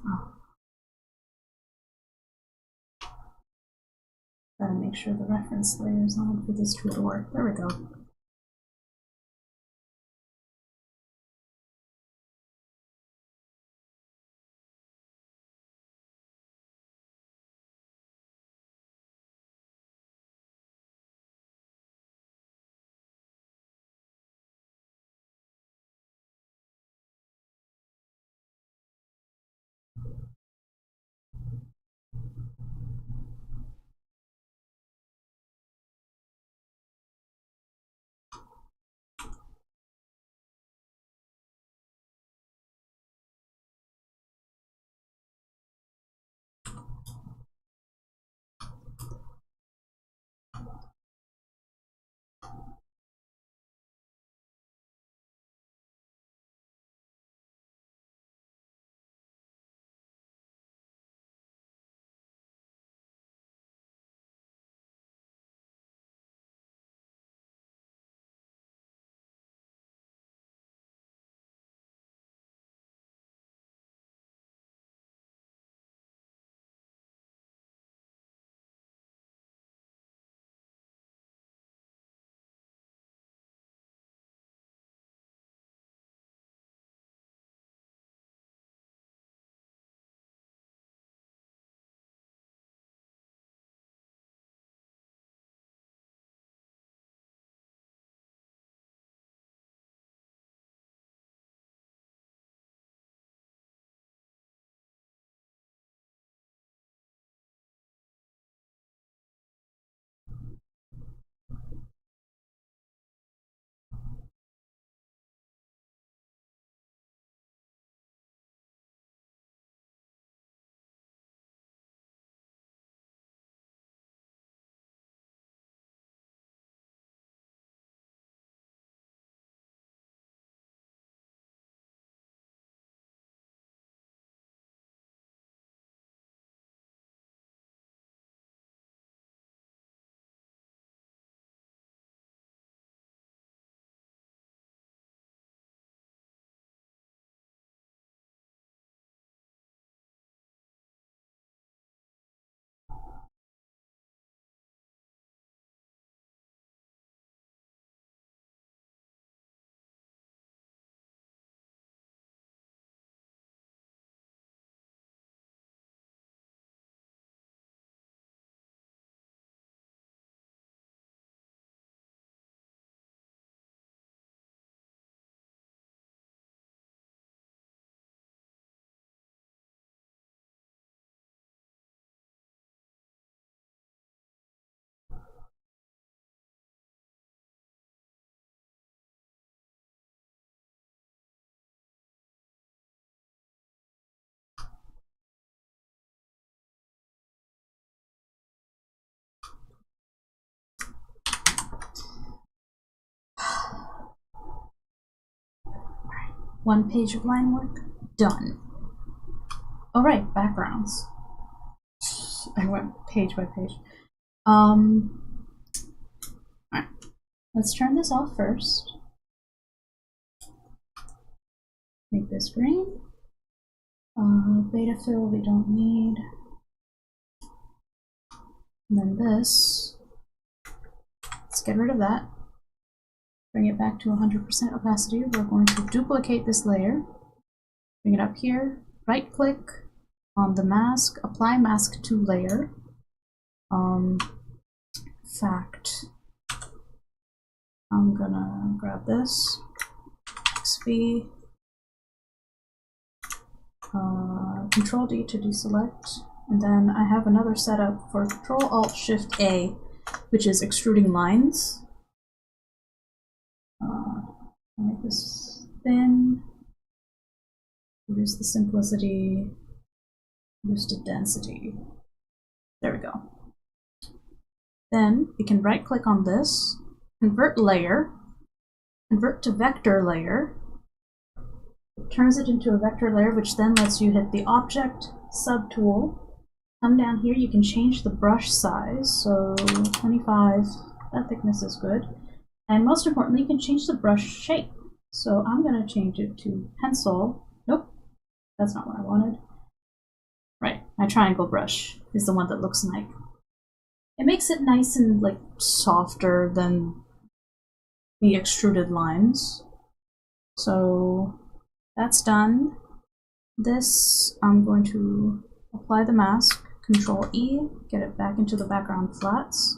Oh, gotta make sure the reference layer is on for this tool to work. There we go. One page of line work, done. All right, backgrounds. I went page by page. Alright, let's turn this off first. Make this green. Beta fill we don't need. And then this, let's get rid of that. Bring it back to 100% opacity. We're going to duplicate this layer. Bring it up here, right click on the mask, apply mask to layer. Fact, I'm gonna grab this, XV, Control D to deselect, and then I have another setup for Control Alt Shift A, which is extruding lines. Make this thin, reduce the simplicity, reduce the density. There we go. Then we can right click on this, convert layer, convert to vector layer. It turns it into a vector layer, which then lets you hit the object subtool. Come down here, you can change the brush size, so 25, that thickness is good. And most importantly, you can change the brush shape. So I'm going to change it to pencil. Nope, that's not what I wanted. Right, my triangle brush is the one that looks like. It makes it nice and like softer than the extruded lines. So that's done. This, I'm going to apply the mask, Control E, get it back into the background flats.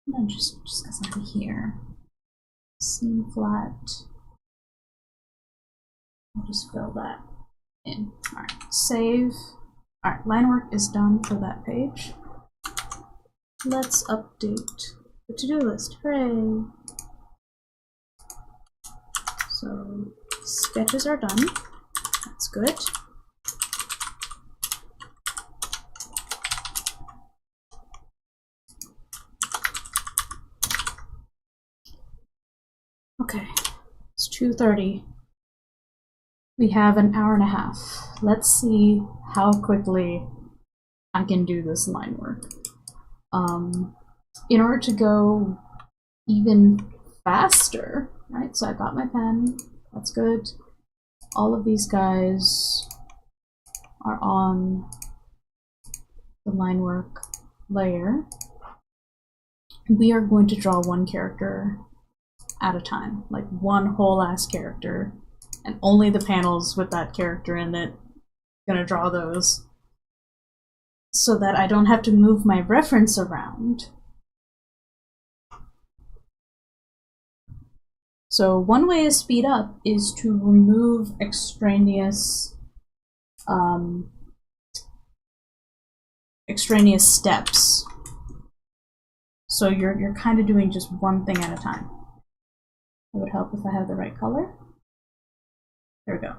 And then just because I'm here, scene flat. I'll just fill that in. All right, save. All right, line work is done for that page. Let's update the to-do list. Hooray! So sketches are done. That's good. Okay, it's 2:30. We have an hour and a half. Let's see how quickly I can do this line work. In order to go even faster, right? So I got my pen, that's good. All of these guys are on the line work layer. We are going to draw one character at a time, like one whole ass character, and only the panels with that character in it. Gonna draw those so that I don't have to move my reference around. So one way to speed up is to remove extraneous steps. So you're kind of doing just one thing at a time. It would help if I had the right color. There we go.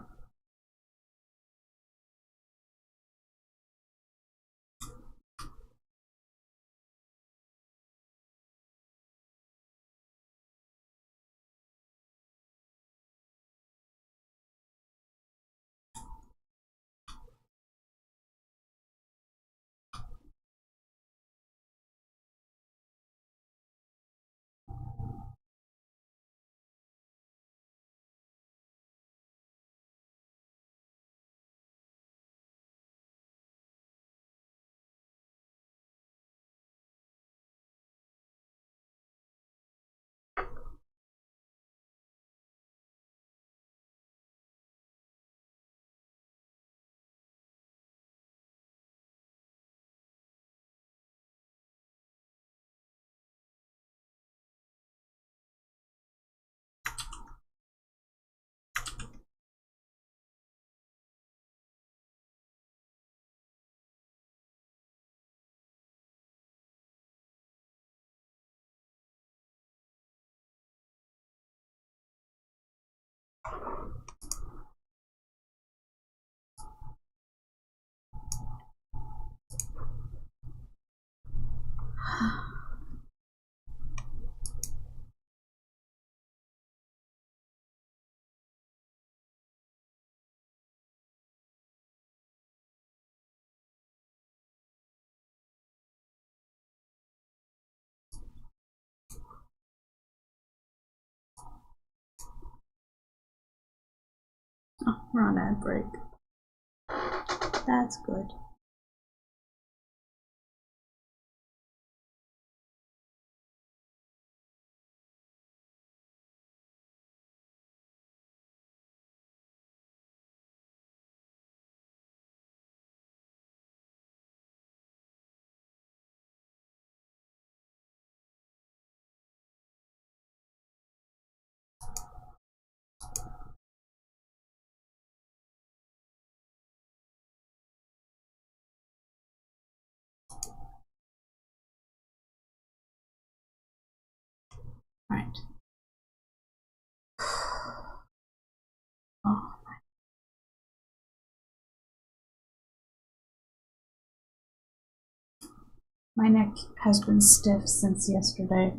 Oh, we're on ad break. That's good. Right. Oh. My neck has been stiff since yesterday.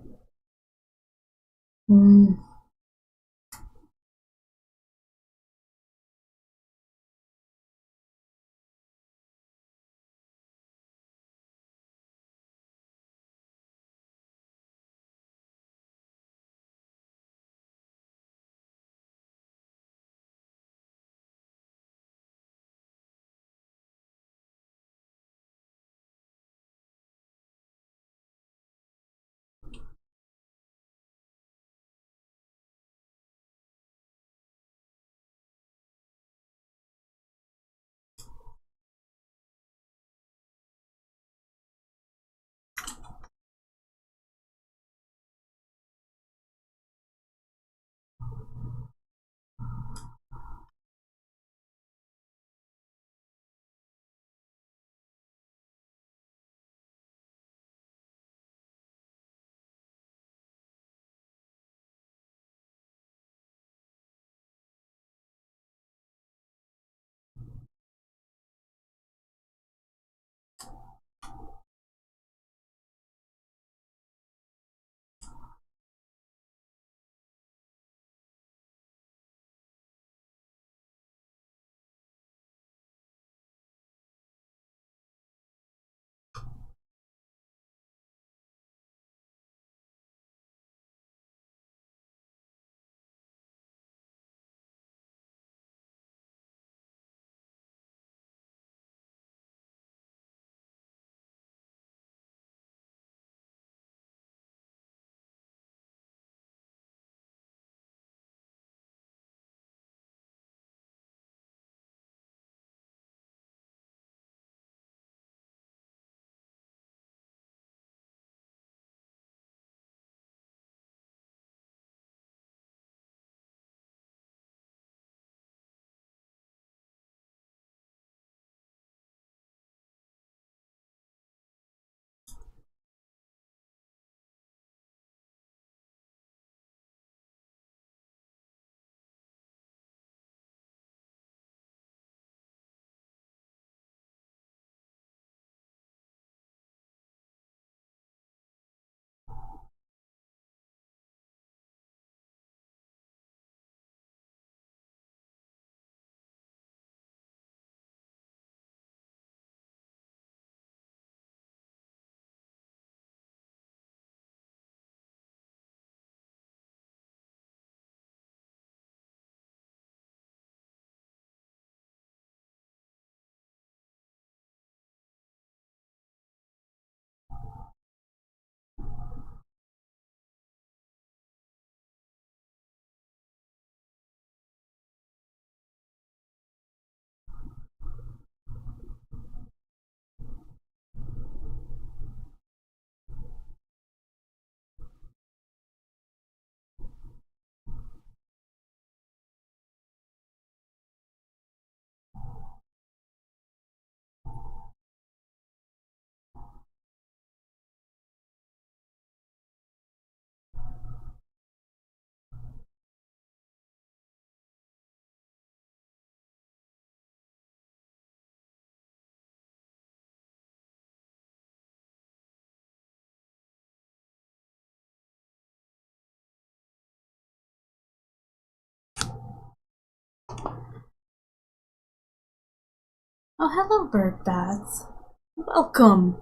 Oh, hello, Bird Bath. Welcome.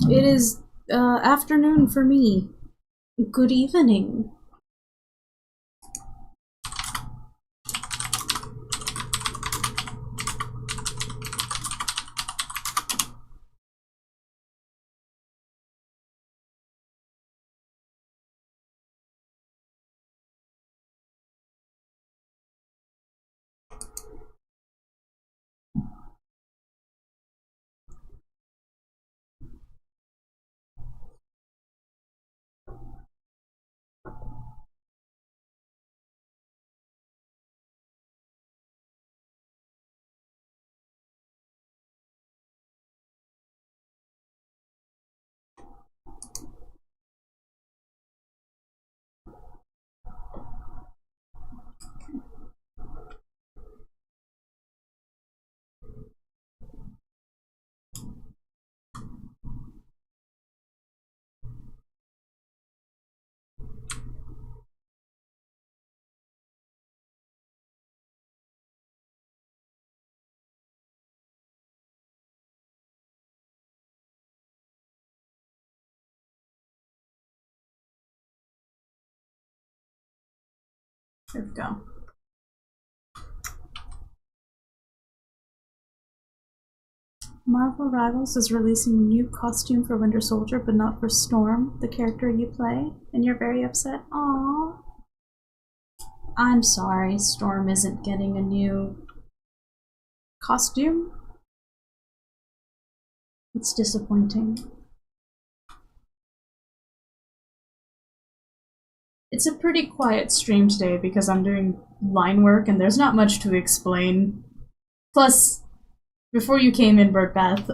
It is afternoon for me. Good evening. There we go. Marvel Rivals is releasing a new costume for Winter Soldier, but not for Storm, the character you play, and you're very upset. Aww. I'm sorry, Storm isn't getting a new costume. It's disappointing. It's a pretty quiet stream today because I'm doing line work and there's not much to explain. Plus, before you came in, Birdbath,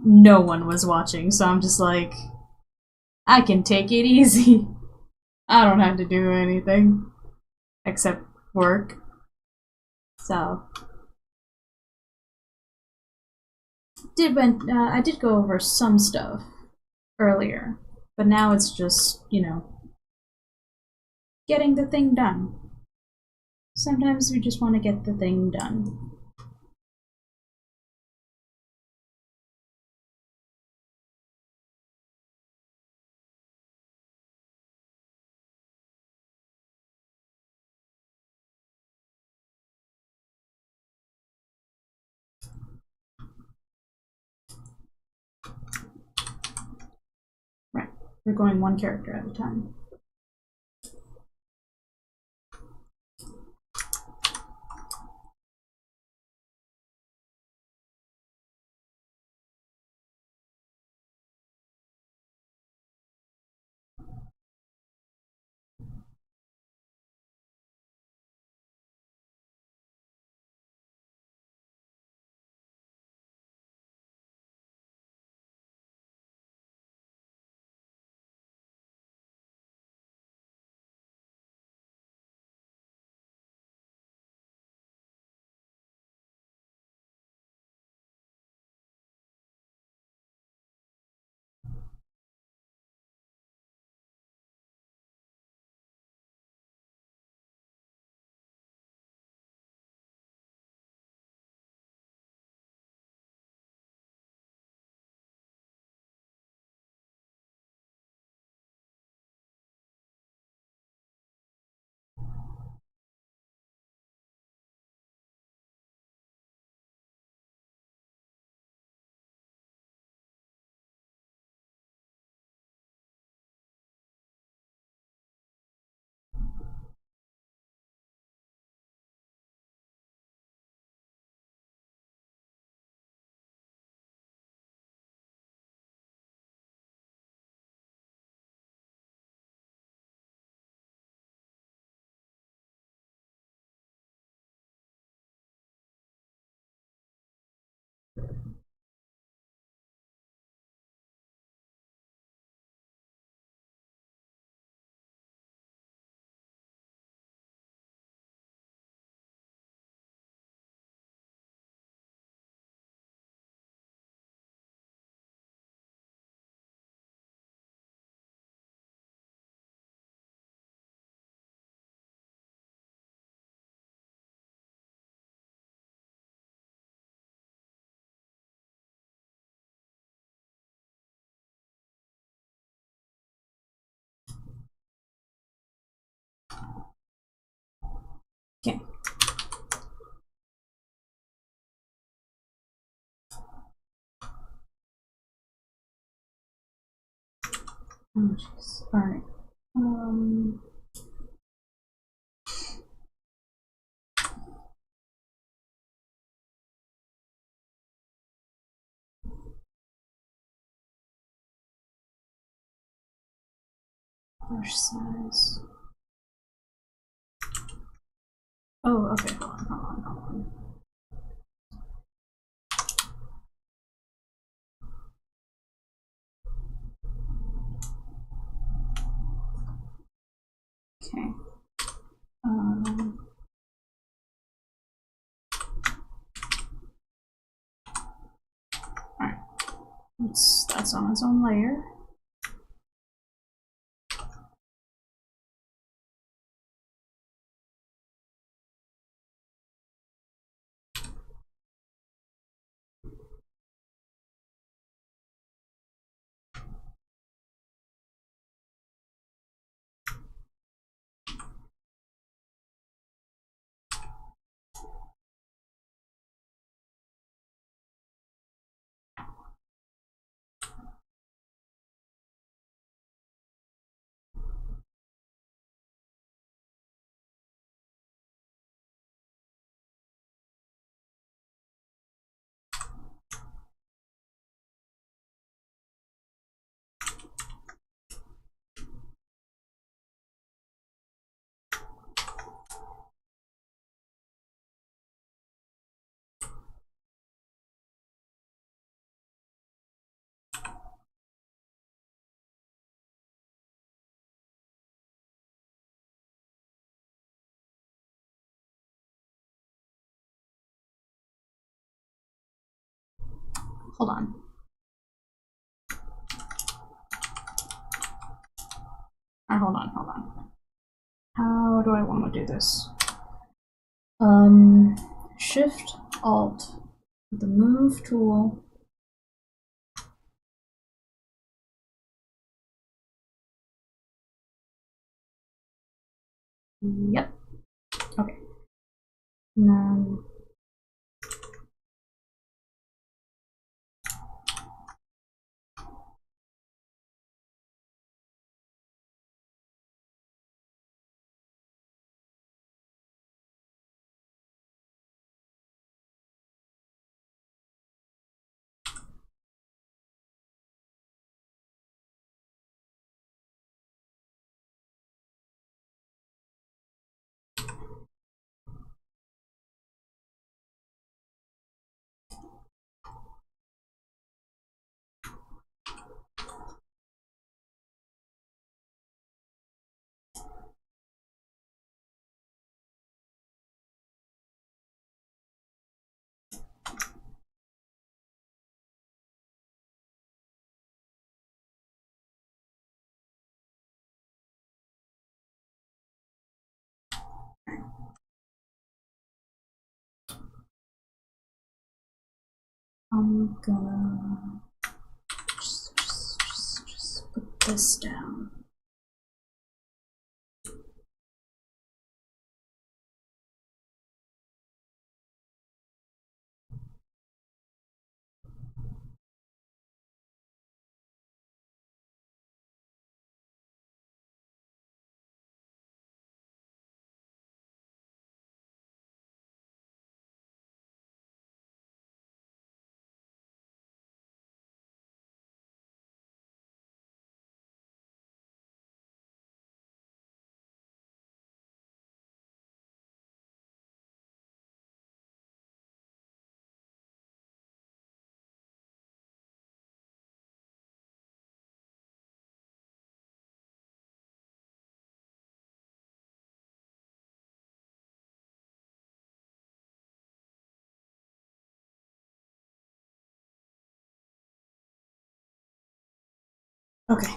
no one was watching, so I'm just like, I can take it easy. I don't have to do anything except work. So, I did go over some stuff earlier, but now it's just, you know, getting the thing done. Sometimes we just want to get the thing done. Right, we're going one character at a time. Okay. Oh, jeez. Alright. Brush size. Oh, okay, hold on. Okay. Alright. That's on its own layer. hold on. Hold on. How do I want to do this? Shift Alt, the move tool. Yep. Okay. Now. I'm gonna just put this down. Okay.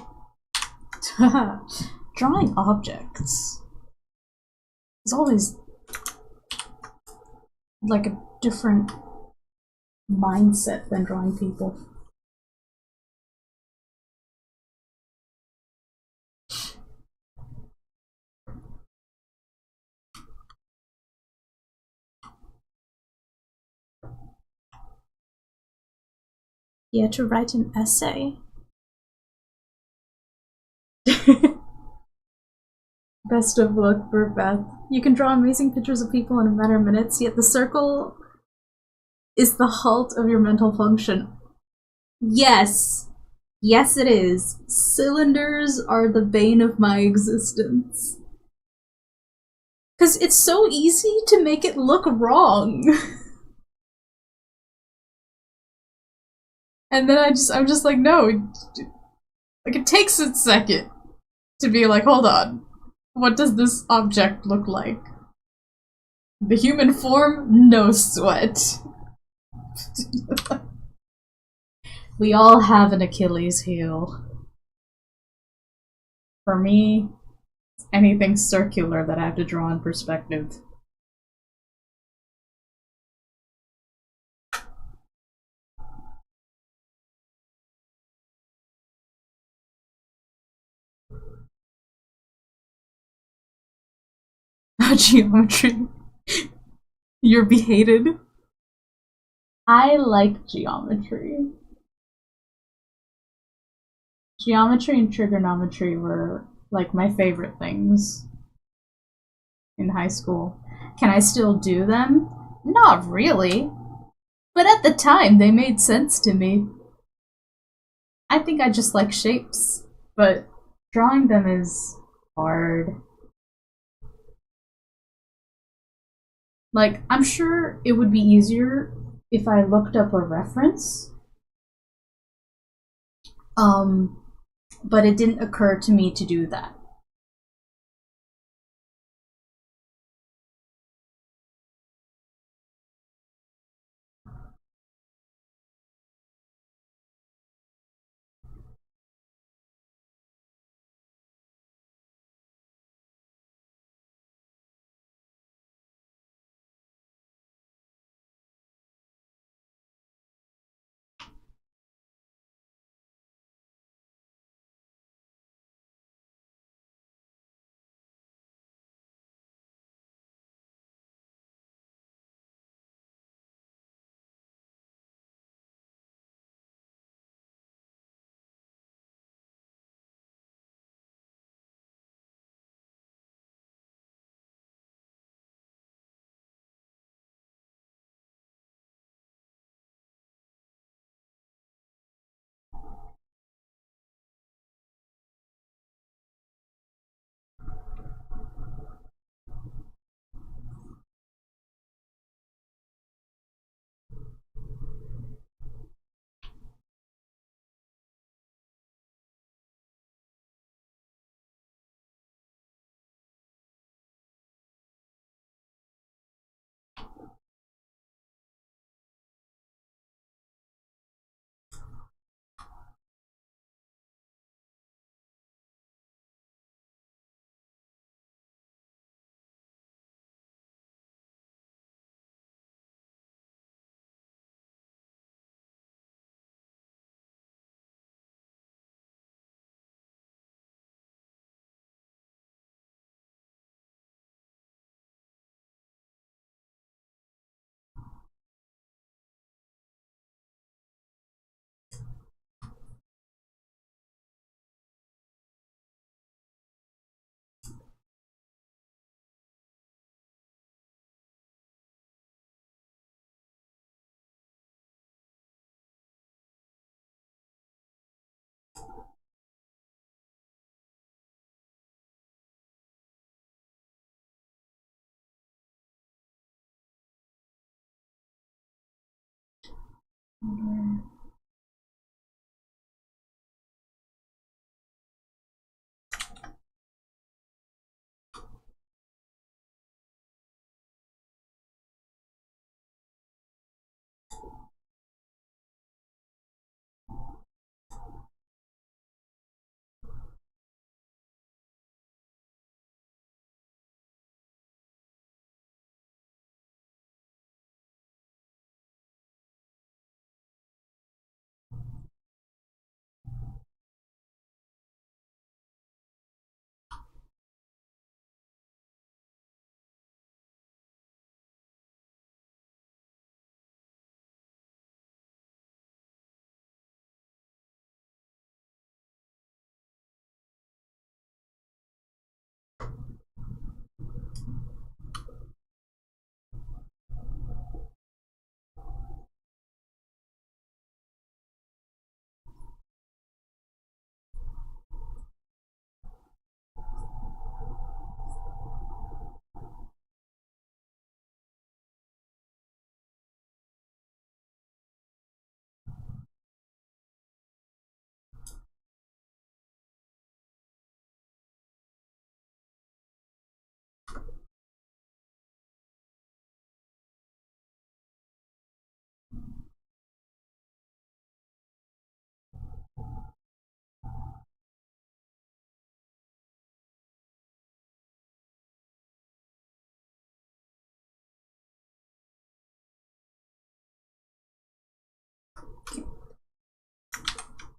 Drawing objects is always like a different mindset than drawing people. You had to write an essay. Best of luck, Beth. You can draw amazing pictures of people in a matter of minutes, yet the circle is the halt of your mental function. Yes. Yes, it is. Cylinders are the bane of my existence. Because it's so easy to make it look wrong. And then I'm just like, no. Like, it takes a second to be like, hold on. What does this object look like? The human form? No sweat. We all have an Achilles heel. For me, anything circular that I have to draw in perspective. Geometry. You're behated. I like geometry. Geometry and trigonometry were like my favorite things in high school. Can I still do them? Not really. But at the time, they made sense to me. I think I just like shapes, but drawing them is hard. Like, I'm sure it would be easier if I looked up a reference. But it didn't occur to me to do that.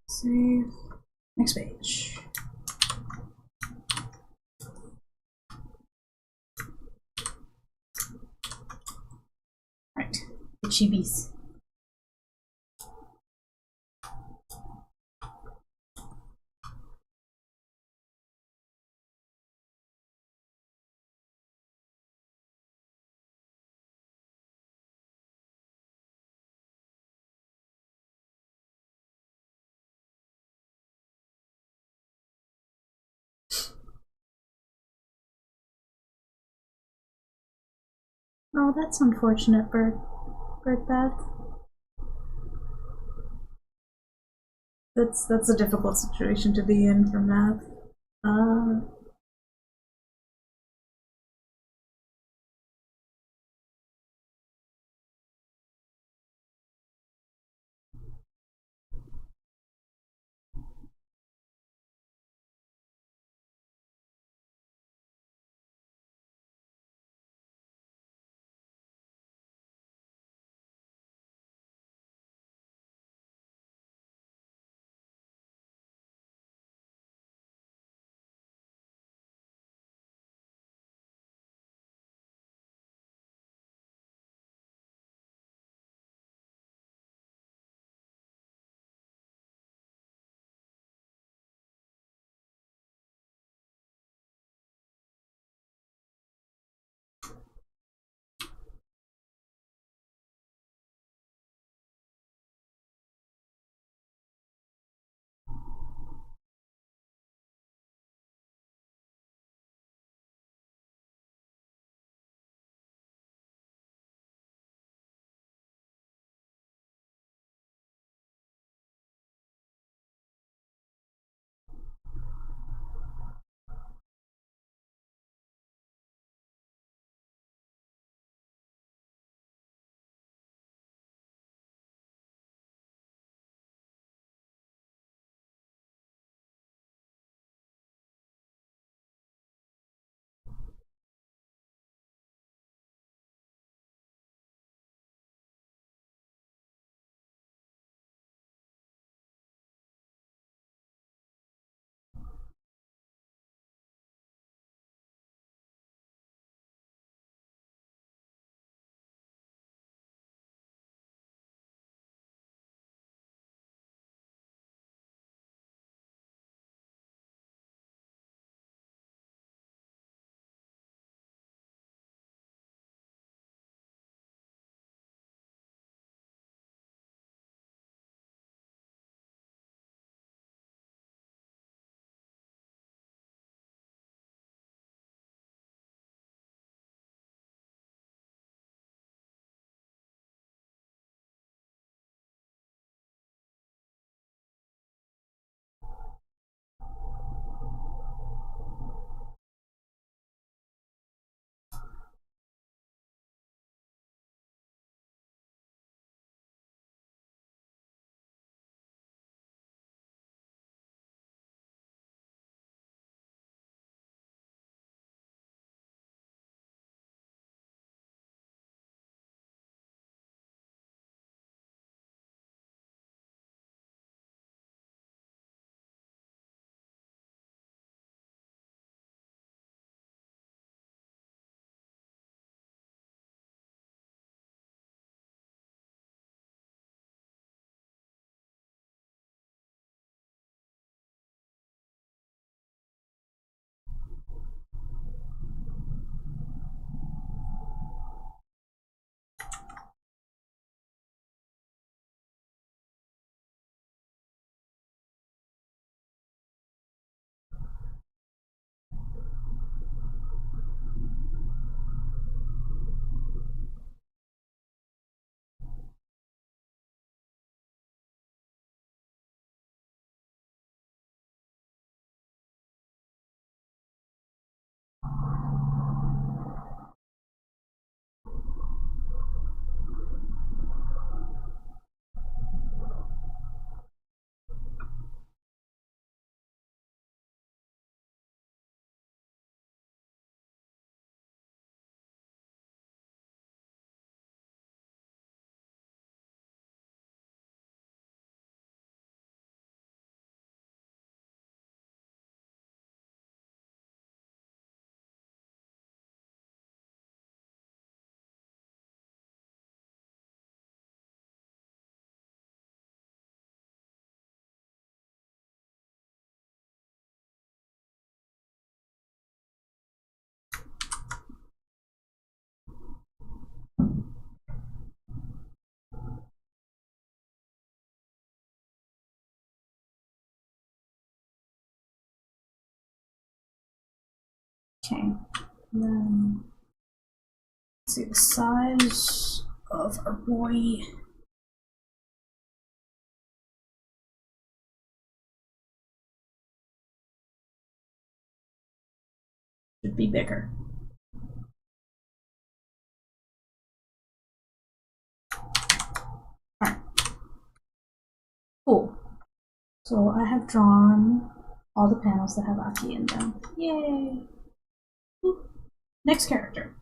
Save. Next page. Right. The chibis. Oh, that's unfortunate, Bird Beth. That's a difficult situation to be in for math. Okay. Then let's see the size of our boy. Should be bigger. Alright. Cool. So I have drawn all the panels that have Aki in them. Yay! Next character.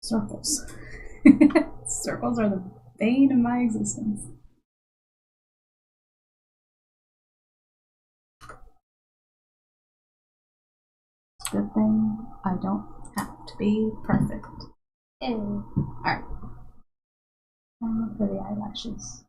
Circles. Circles are the bane of my existence. Good thing I don't have to be perfect. Yay. Alright. For the eyelashes.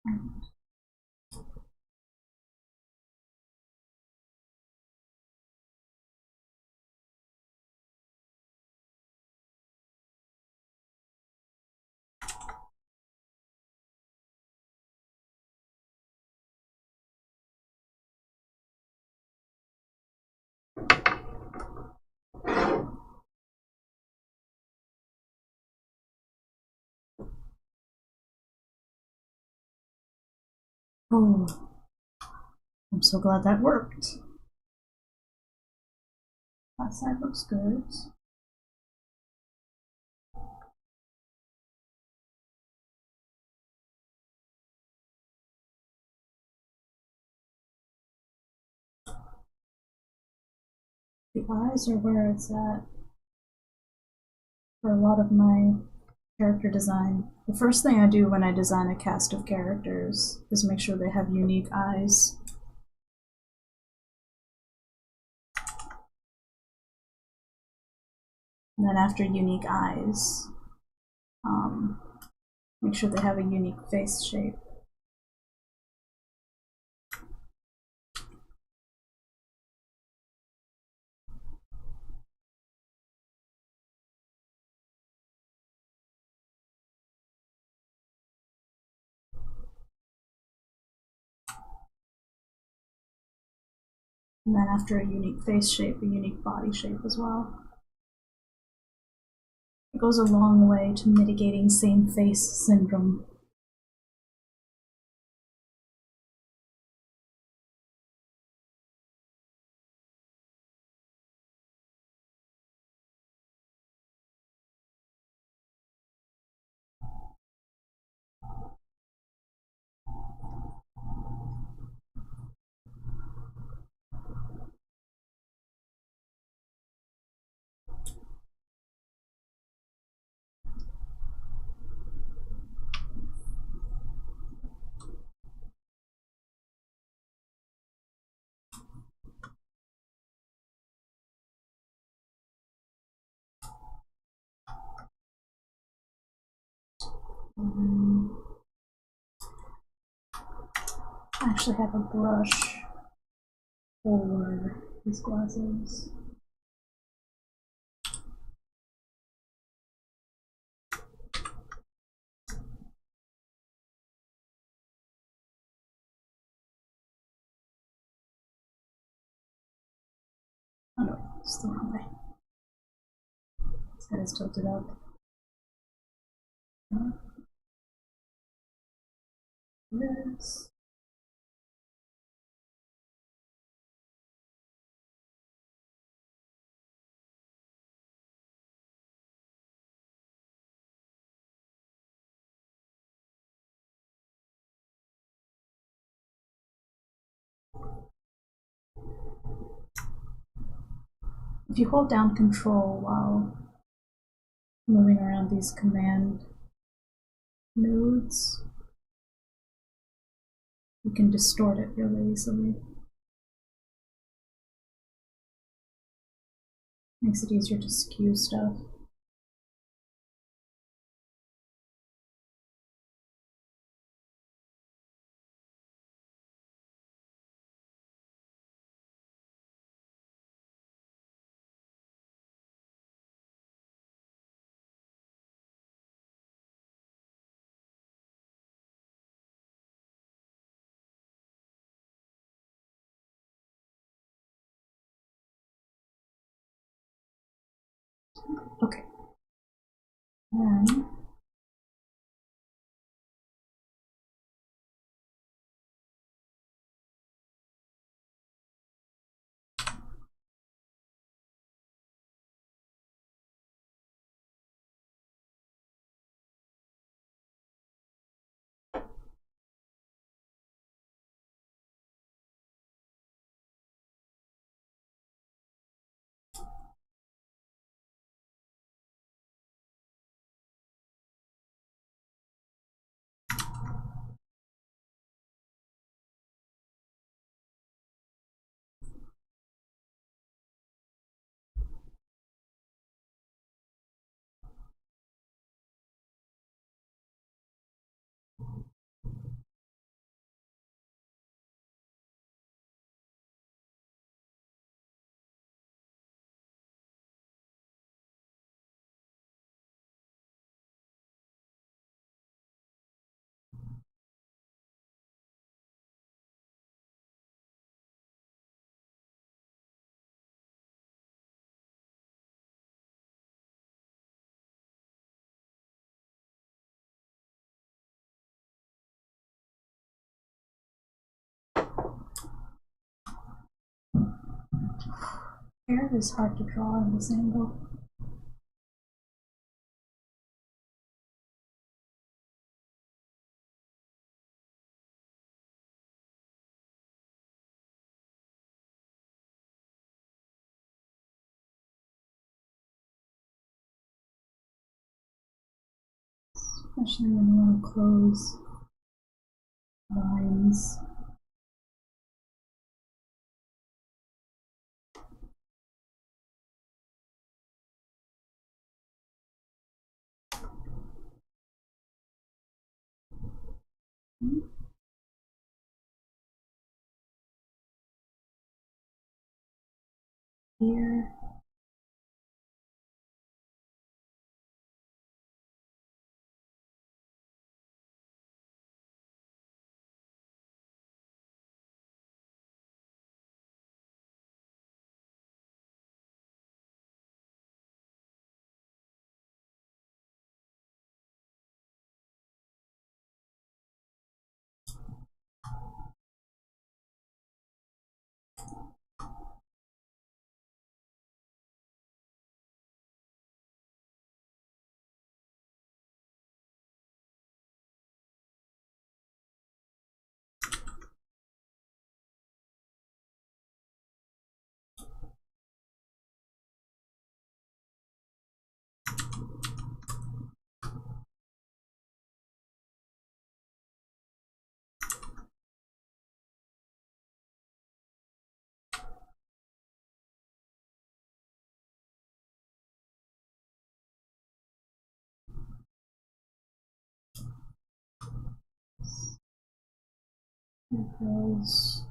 Oh, I'm so glad that worked. That side looks good. The eyes are where it's at for a lot of my character design. The first thing I do when I design a cast of characters is make sure they have unique eyes. And then after unique eyes, make sure they have a unique face shape. And then after a unique face shape, a unique body shape as well. It goes a long way to mitigating same face syndrome. I actually have a brush for these glasses. Oh no, it's the wrong way. His head is tilted up. This. If you hold down Control while moving around these command nodes, you can distort it really easily. Makes it easier to skew stuff. Okay. Then Hair is hard to draw in this angle. Especially when you want to close lines. Here. Here goes.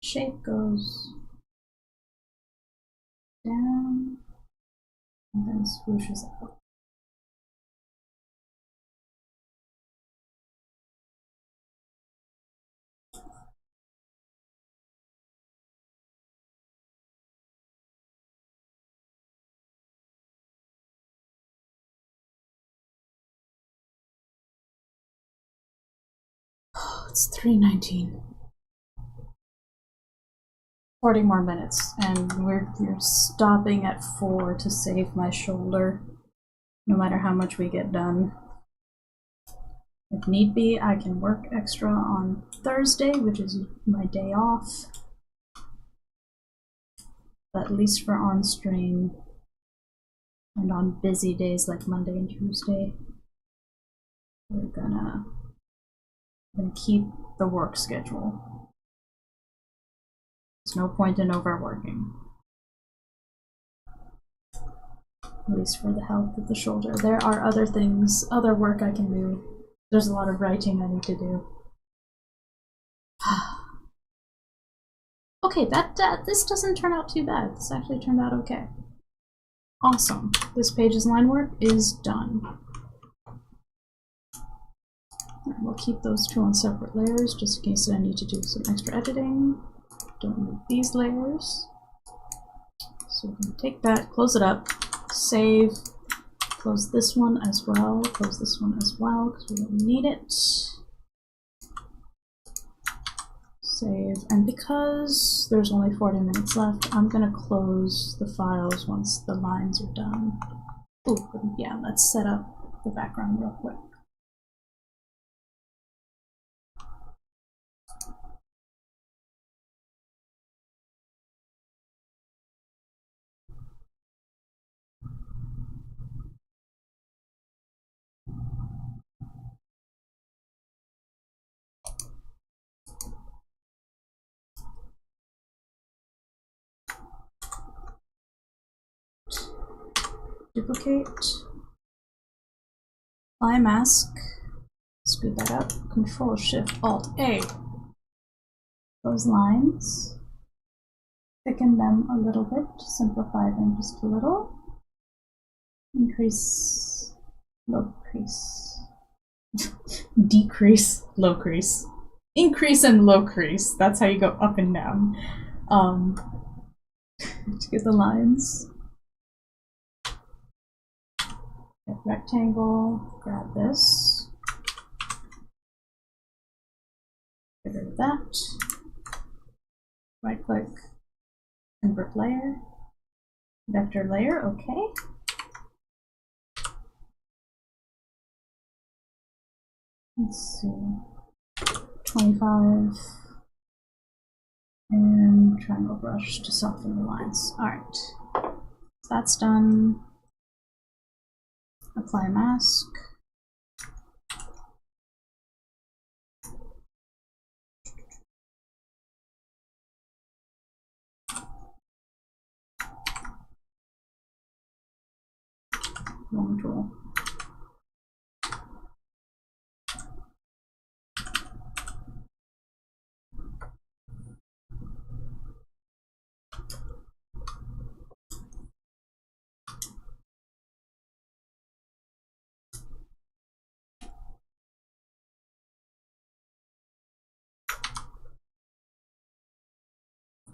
Shape goes down and then swooshes up. Oh, it's 3:19. 40 more minutes, and we're stopping at 4 to save my shoulder, no matter how much we get done. If need be, I can work extra on Thursday, which is my day off. But at least for on stream and on busy days like Monday and Tuesday, we're gonna keep the work schedule. There's no point in overworking. At least for the health of the shoulder. There are other things, other work I can do. There's a lot of writing I need to do. Okay, this doesn't turn out too bad. This actually turned out okay. Awesome. This page's line work is done. Right, we'll keep those two on separate layers just in case I need to do some extra editing. Don't need these layers. So we're going to take that, close it up, save, close this one as well, close this one as well because we don't need it. Save, and because there's only 40 minutes left, I'm going to close the files once the lines are done. Ooh, yeah, let's set up the background real quick. Duplicate, apply mask, scoot that up, Control-Shift-Alt-A. Those lines, thicken them a little bit, simplify them just a little, increase, low crease, decrease, low crease, increase and low crease, that's how you go up and down. To get the lines. Get rectangle, grab this, get rid of that, right click, Convert layer. Vector layer, okay. Let's see. 25. And triangle brush to soften the lines. Alright. So that's done. Apply mask. Wrong tool.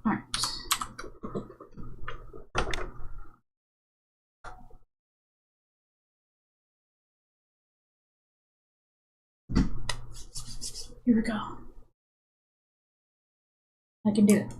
Alright. Here we go. I can do it.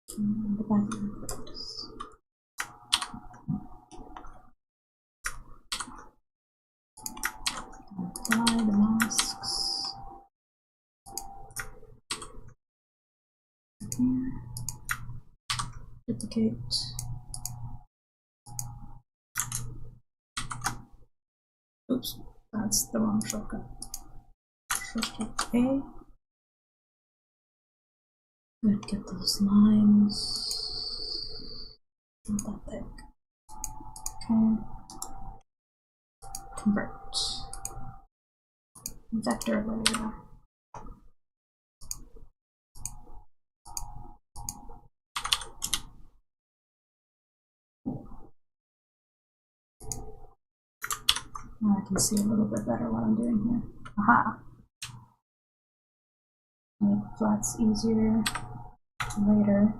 The background. Apply the masks. Here. Duplicate. Oops, that's the wrong shortcut. Shortcut A. Good, get those lines. Not that thick. Okay. Convert. Vector layer. Now I can see a little bit better what I'm doing here. Aha! Make flats easier later.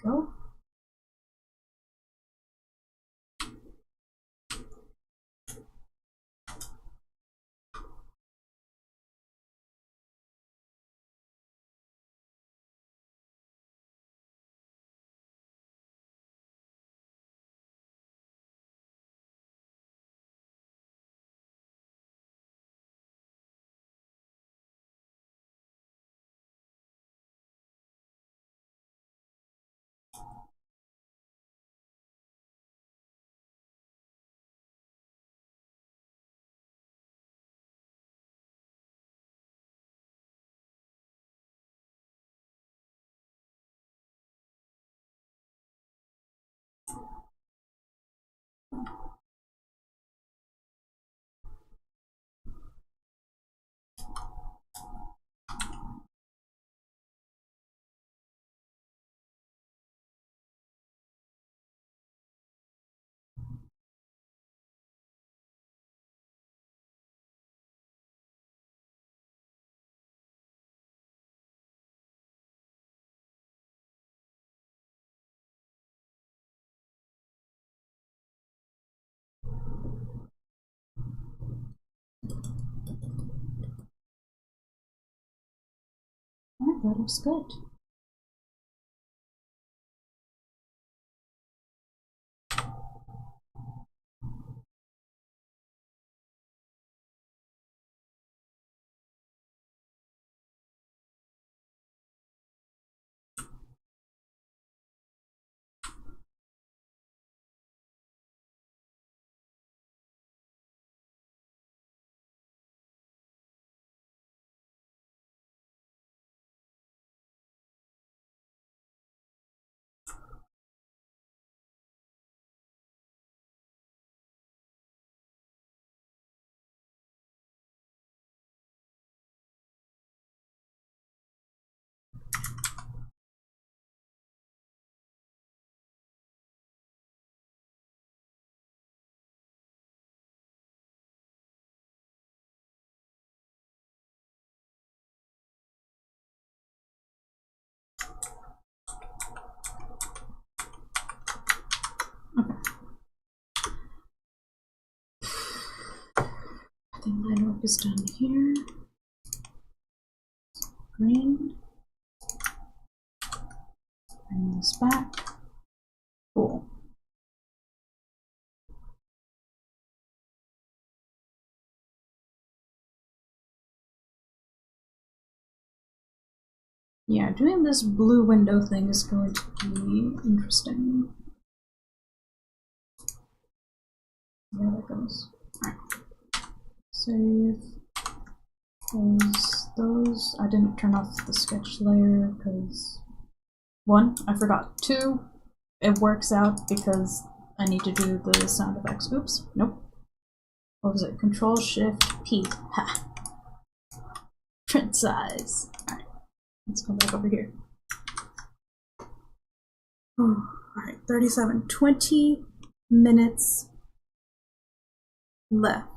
Go. Alright, that looks good. everything line work is done here. Green. Bring this back. Cool. Yeah, doing this blue window thing is going to be interesting. Yeah, that goes. Alright. Save. Close those. I didn't turn off the sketch layer because 1, I forgot. 2, it works out because I need to do the sound effects. Oops, nope. What was it? Control Shift P. Ha! Print size. Alright, let's come back over here. Oh, alright, 37. 20 minutes left.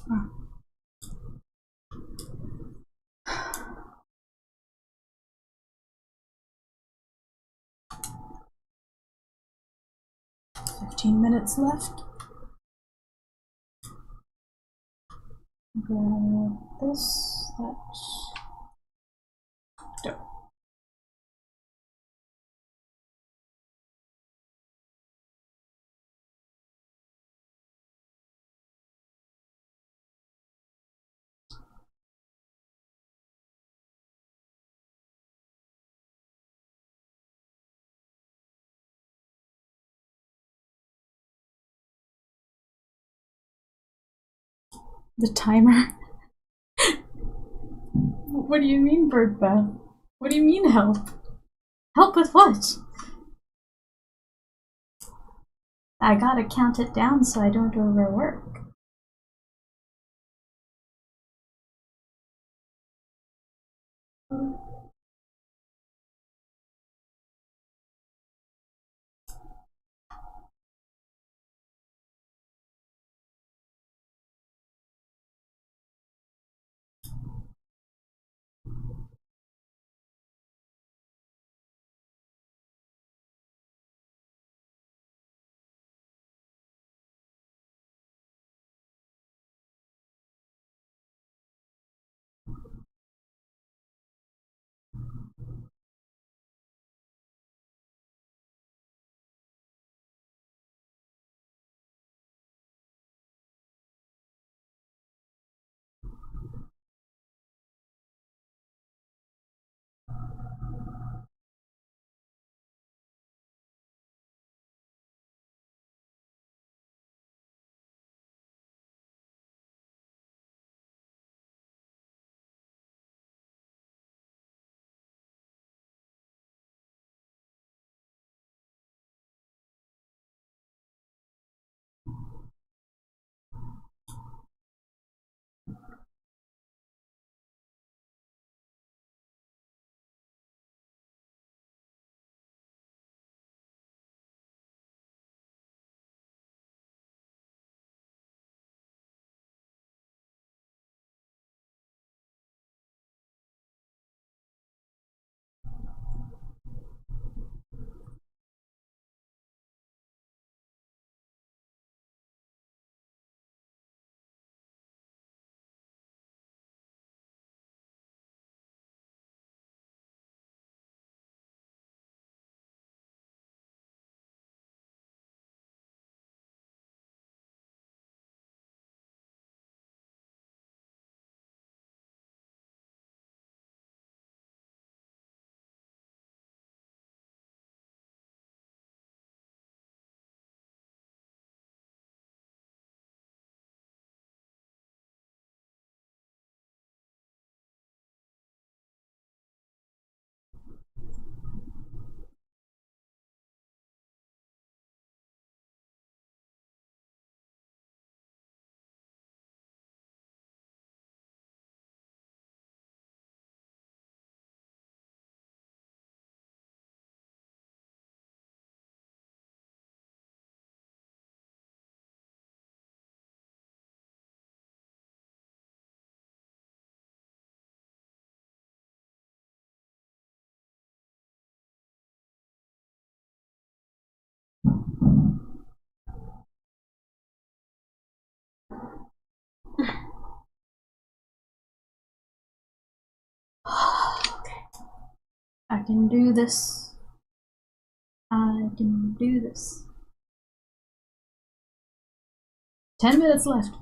Oh. 15 minutes left. Grab this, that. Dope. The timer? What do you mean, Bird Beth? What do you mean, help? Help with what? I gotta count it down so I don't overwork. Okay. I can do this. I can do this. 10 minutes left.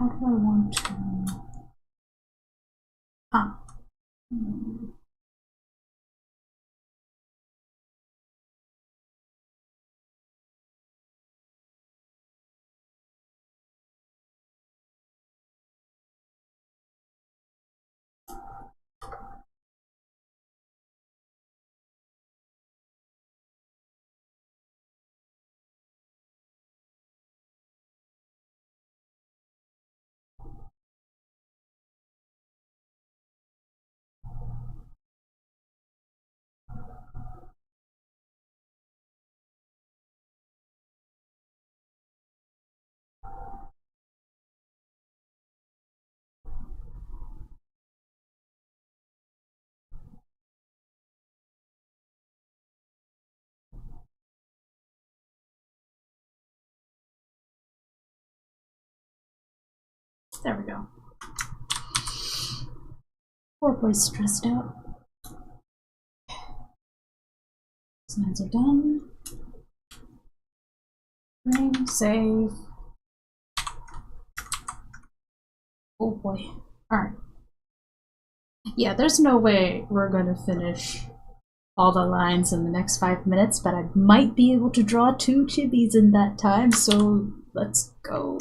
how do I want to... Ah. There we go. Poor boy's stressed out. Signs are done. Ring, save. Oh boy. Alright. Yeah, there's no way we're going to finish all the lines in the next 5 minutes, but I might be able to draw 2 chibis in that time, so let's go.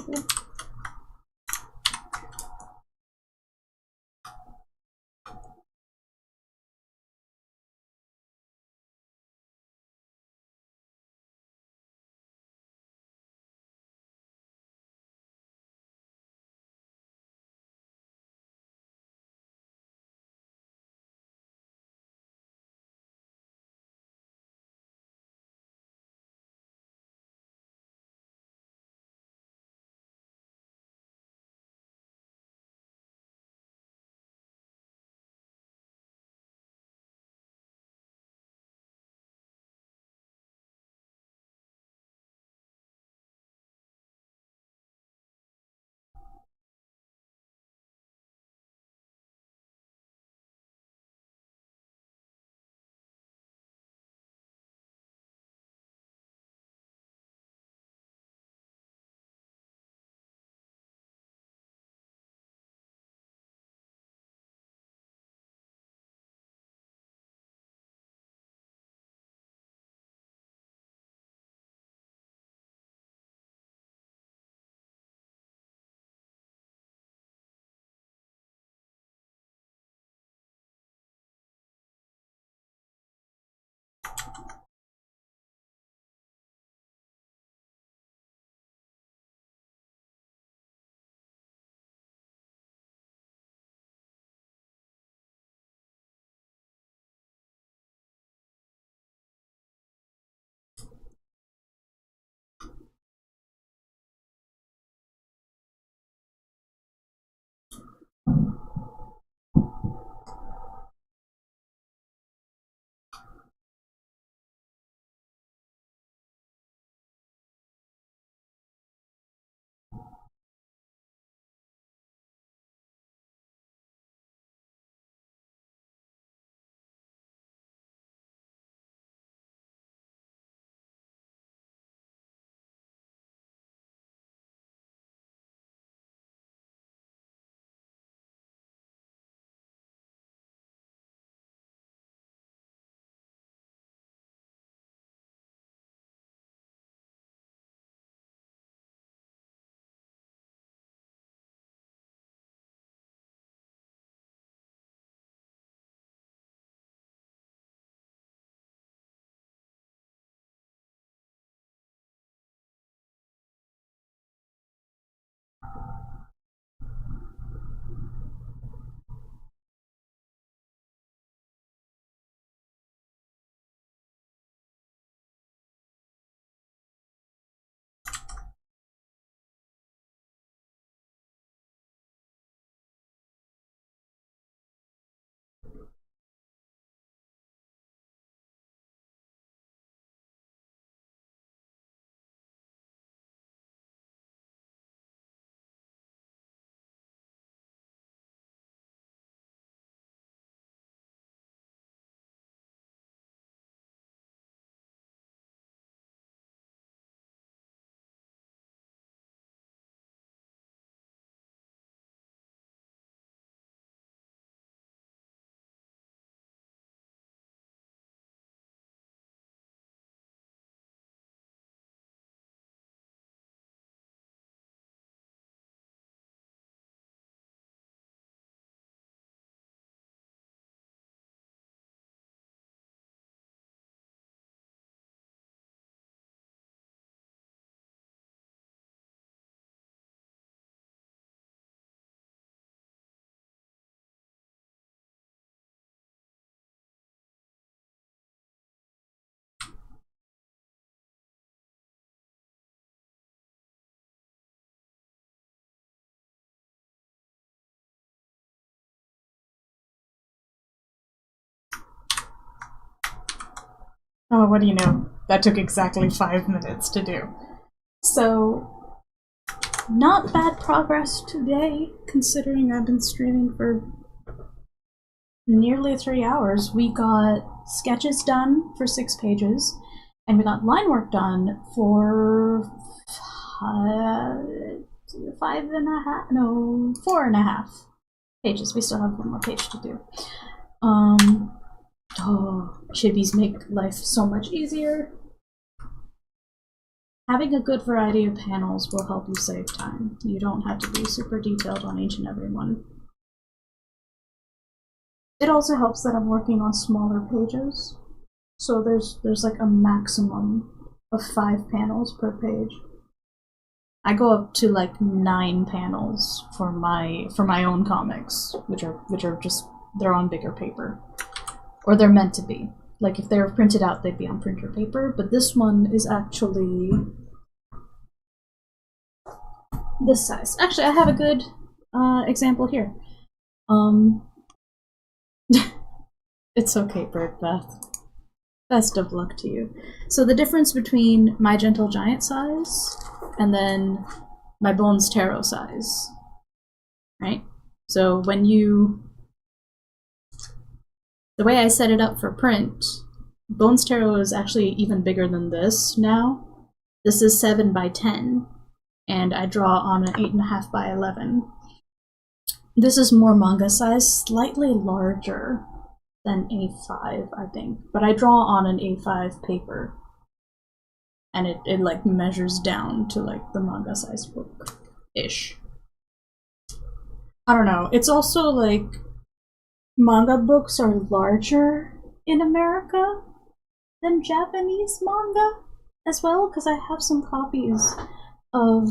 Oh, what do you know? That took exactly 5 minutes to do. So, not bad progress today, considering I've been streaming for nearly 3 hours. We got sketches done for 6 pages, and we got line work done for 4.5 pages. We still have 1 more page to do. Chibis make life so much easier. Having a good variety of panels will help you save time. You don't have to be super detailed on each and every one. It also helps that I'm working on smaller pages, so there's like a maximum of 5 panels per page. I go up to like 9 panels for my own comics, which are just, they're on bigger paper, or they're meant to be. Like if they were printed out, they'd be on printer paper, but this one is actually this size. Actually, I have a good example here. It's okay, Birdbath. Best of luck to you. So the difference between my Gentle Giant size and then my Bones Tarot size, right? So when the way I set it up for print, Bones Tarot is actually even bigger than this now. This is 7 by 10, and I draw on an 8.5 by 11. This is more manga size, slightly larger than A5, I think, but I draw on an A5 paper, and it like measures down to like the manga size book-ish. I don't know, it's also like manga books are larger in America than Japanese manga as well, because I have some copies of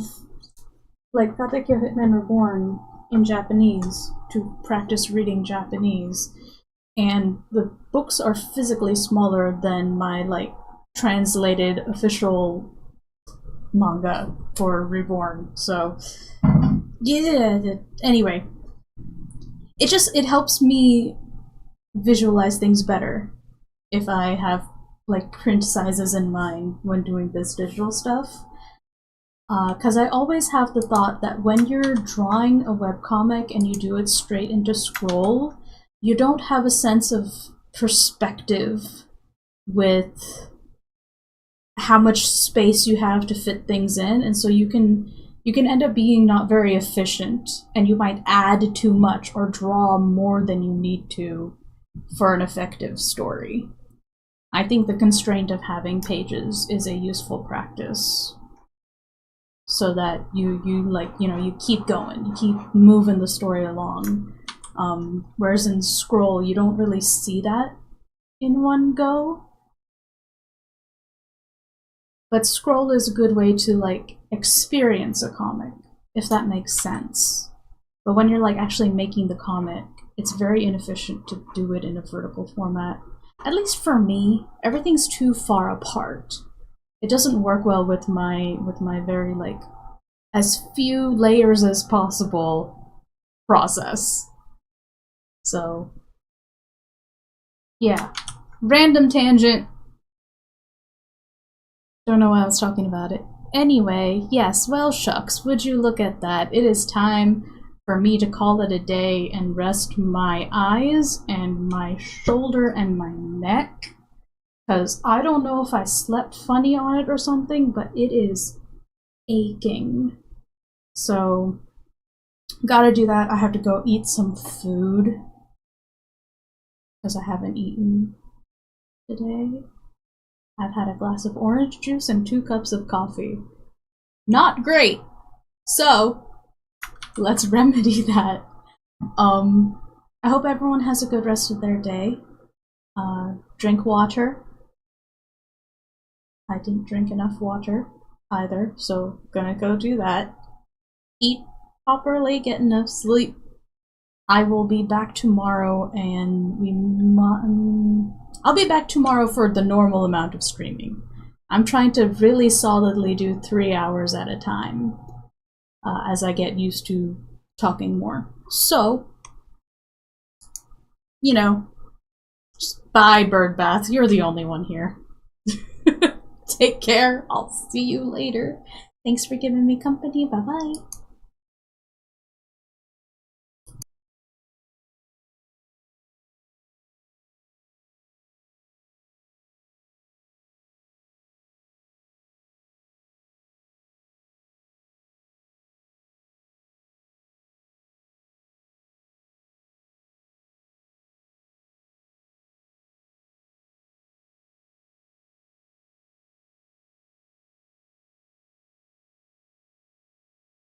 like Katekyo Hitman Reborn in Japanese to practice reading Japanese, and the books are physically smaller than my like translated official manga for Reborn. So yeah, anyway, it helps me visualize things better if I have like print sizes in mind when doing this digital stuff. Because I always have the thought that when you're drawing a webcomic and you do it straight into scroll, you don't have a sense of perspective with how much space you have to fit things in, and so you can end up being not very efficient, and you might add too much or draw more than you need to for an effective story. I think the constraint of having pages is a useful practice, so that you keep going, you keep moving the story along. Whereas in scroll, you don't really see that in one go. But scroll is a good way to like experience a comic, if that makes sense. But when you're like actually making the comic, it's very inefficient to do it in a vertical format. At least for me, everything's too far apart. It doesn't work well with my very like as few layers as possible process. So yeah, random tangent. Don't know why I was talking about it. Anyway, yes, well shucks, would you look at that. It is time for me to call it a day and rest my eyes and my shoulder and my neck. Because I don't know if I slept funny on it or something, but it is aching. So, gotta do that. I have to go eat some food, because I haven't eaten today. I've had a glass of orange juice and 2 cups of coffee. Not great! So, let's remedy that. I hope everyone has a good rest of their day. Drink water. I didn't drink enough water either, so gonna go do that. Eat properly, get enough sleep. I will be back tomorrow, and I'll be back tomorrow for the normal amount of streaming. I'm trying to really solidly do 3 hours at a time, as I get used to talking more. So, just bye, Birdbath. You're the only one here. Take care. I'll see you later. Thanks for giving me company. Bye bye.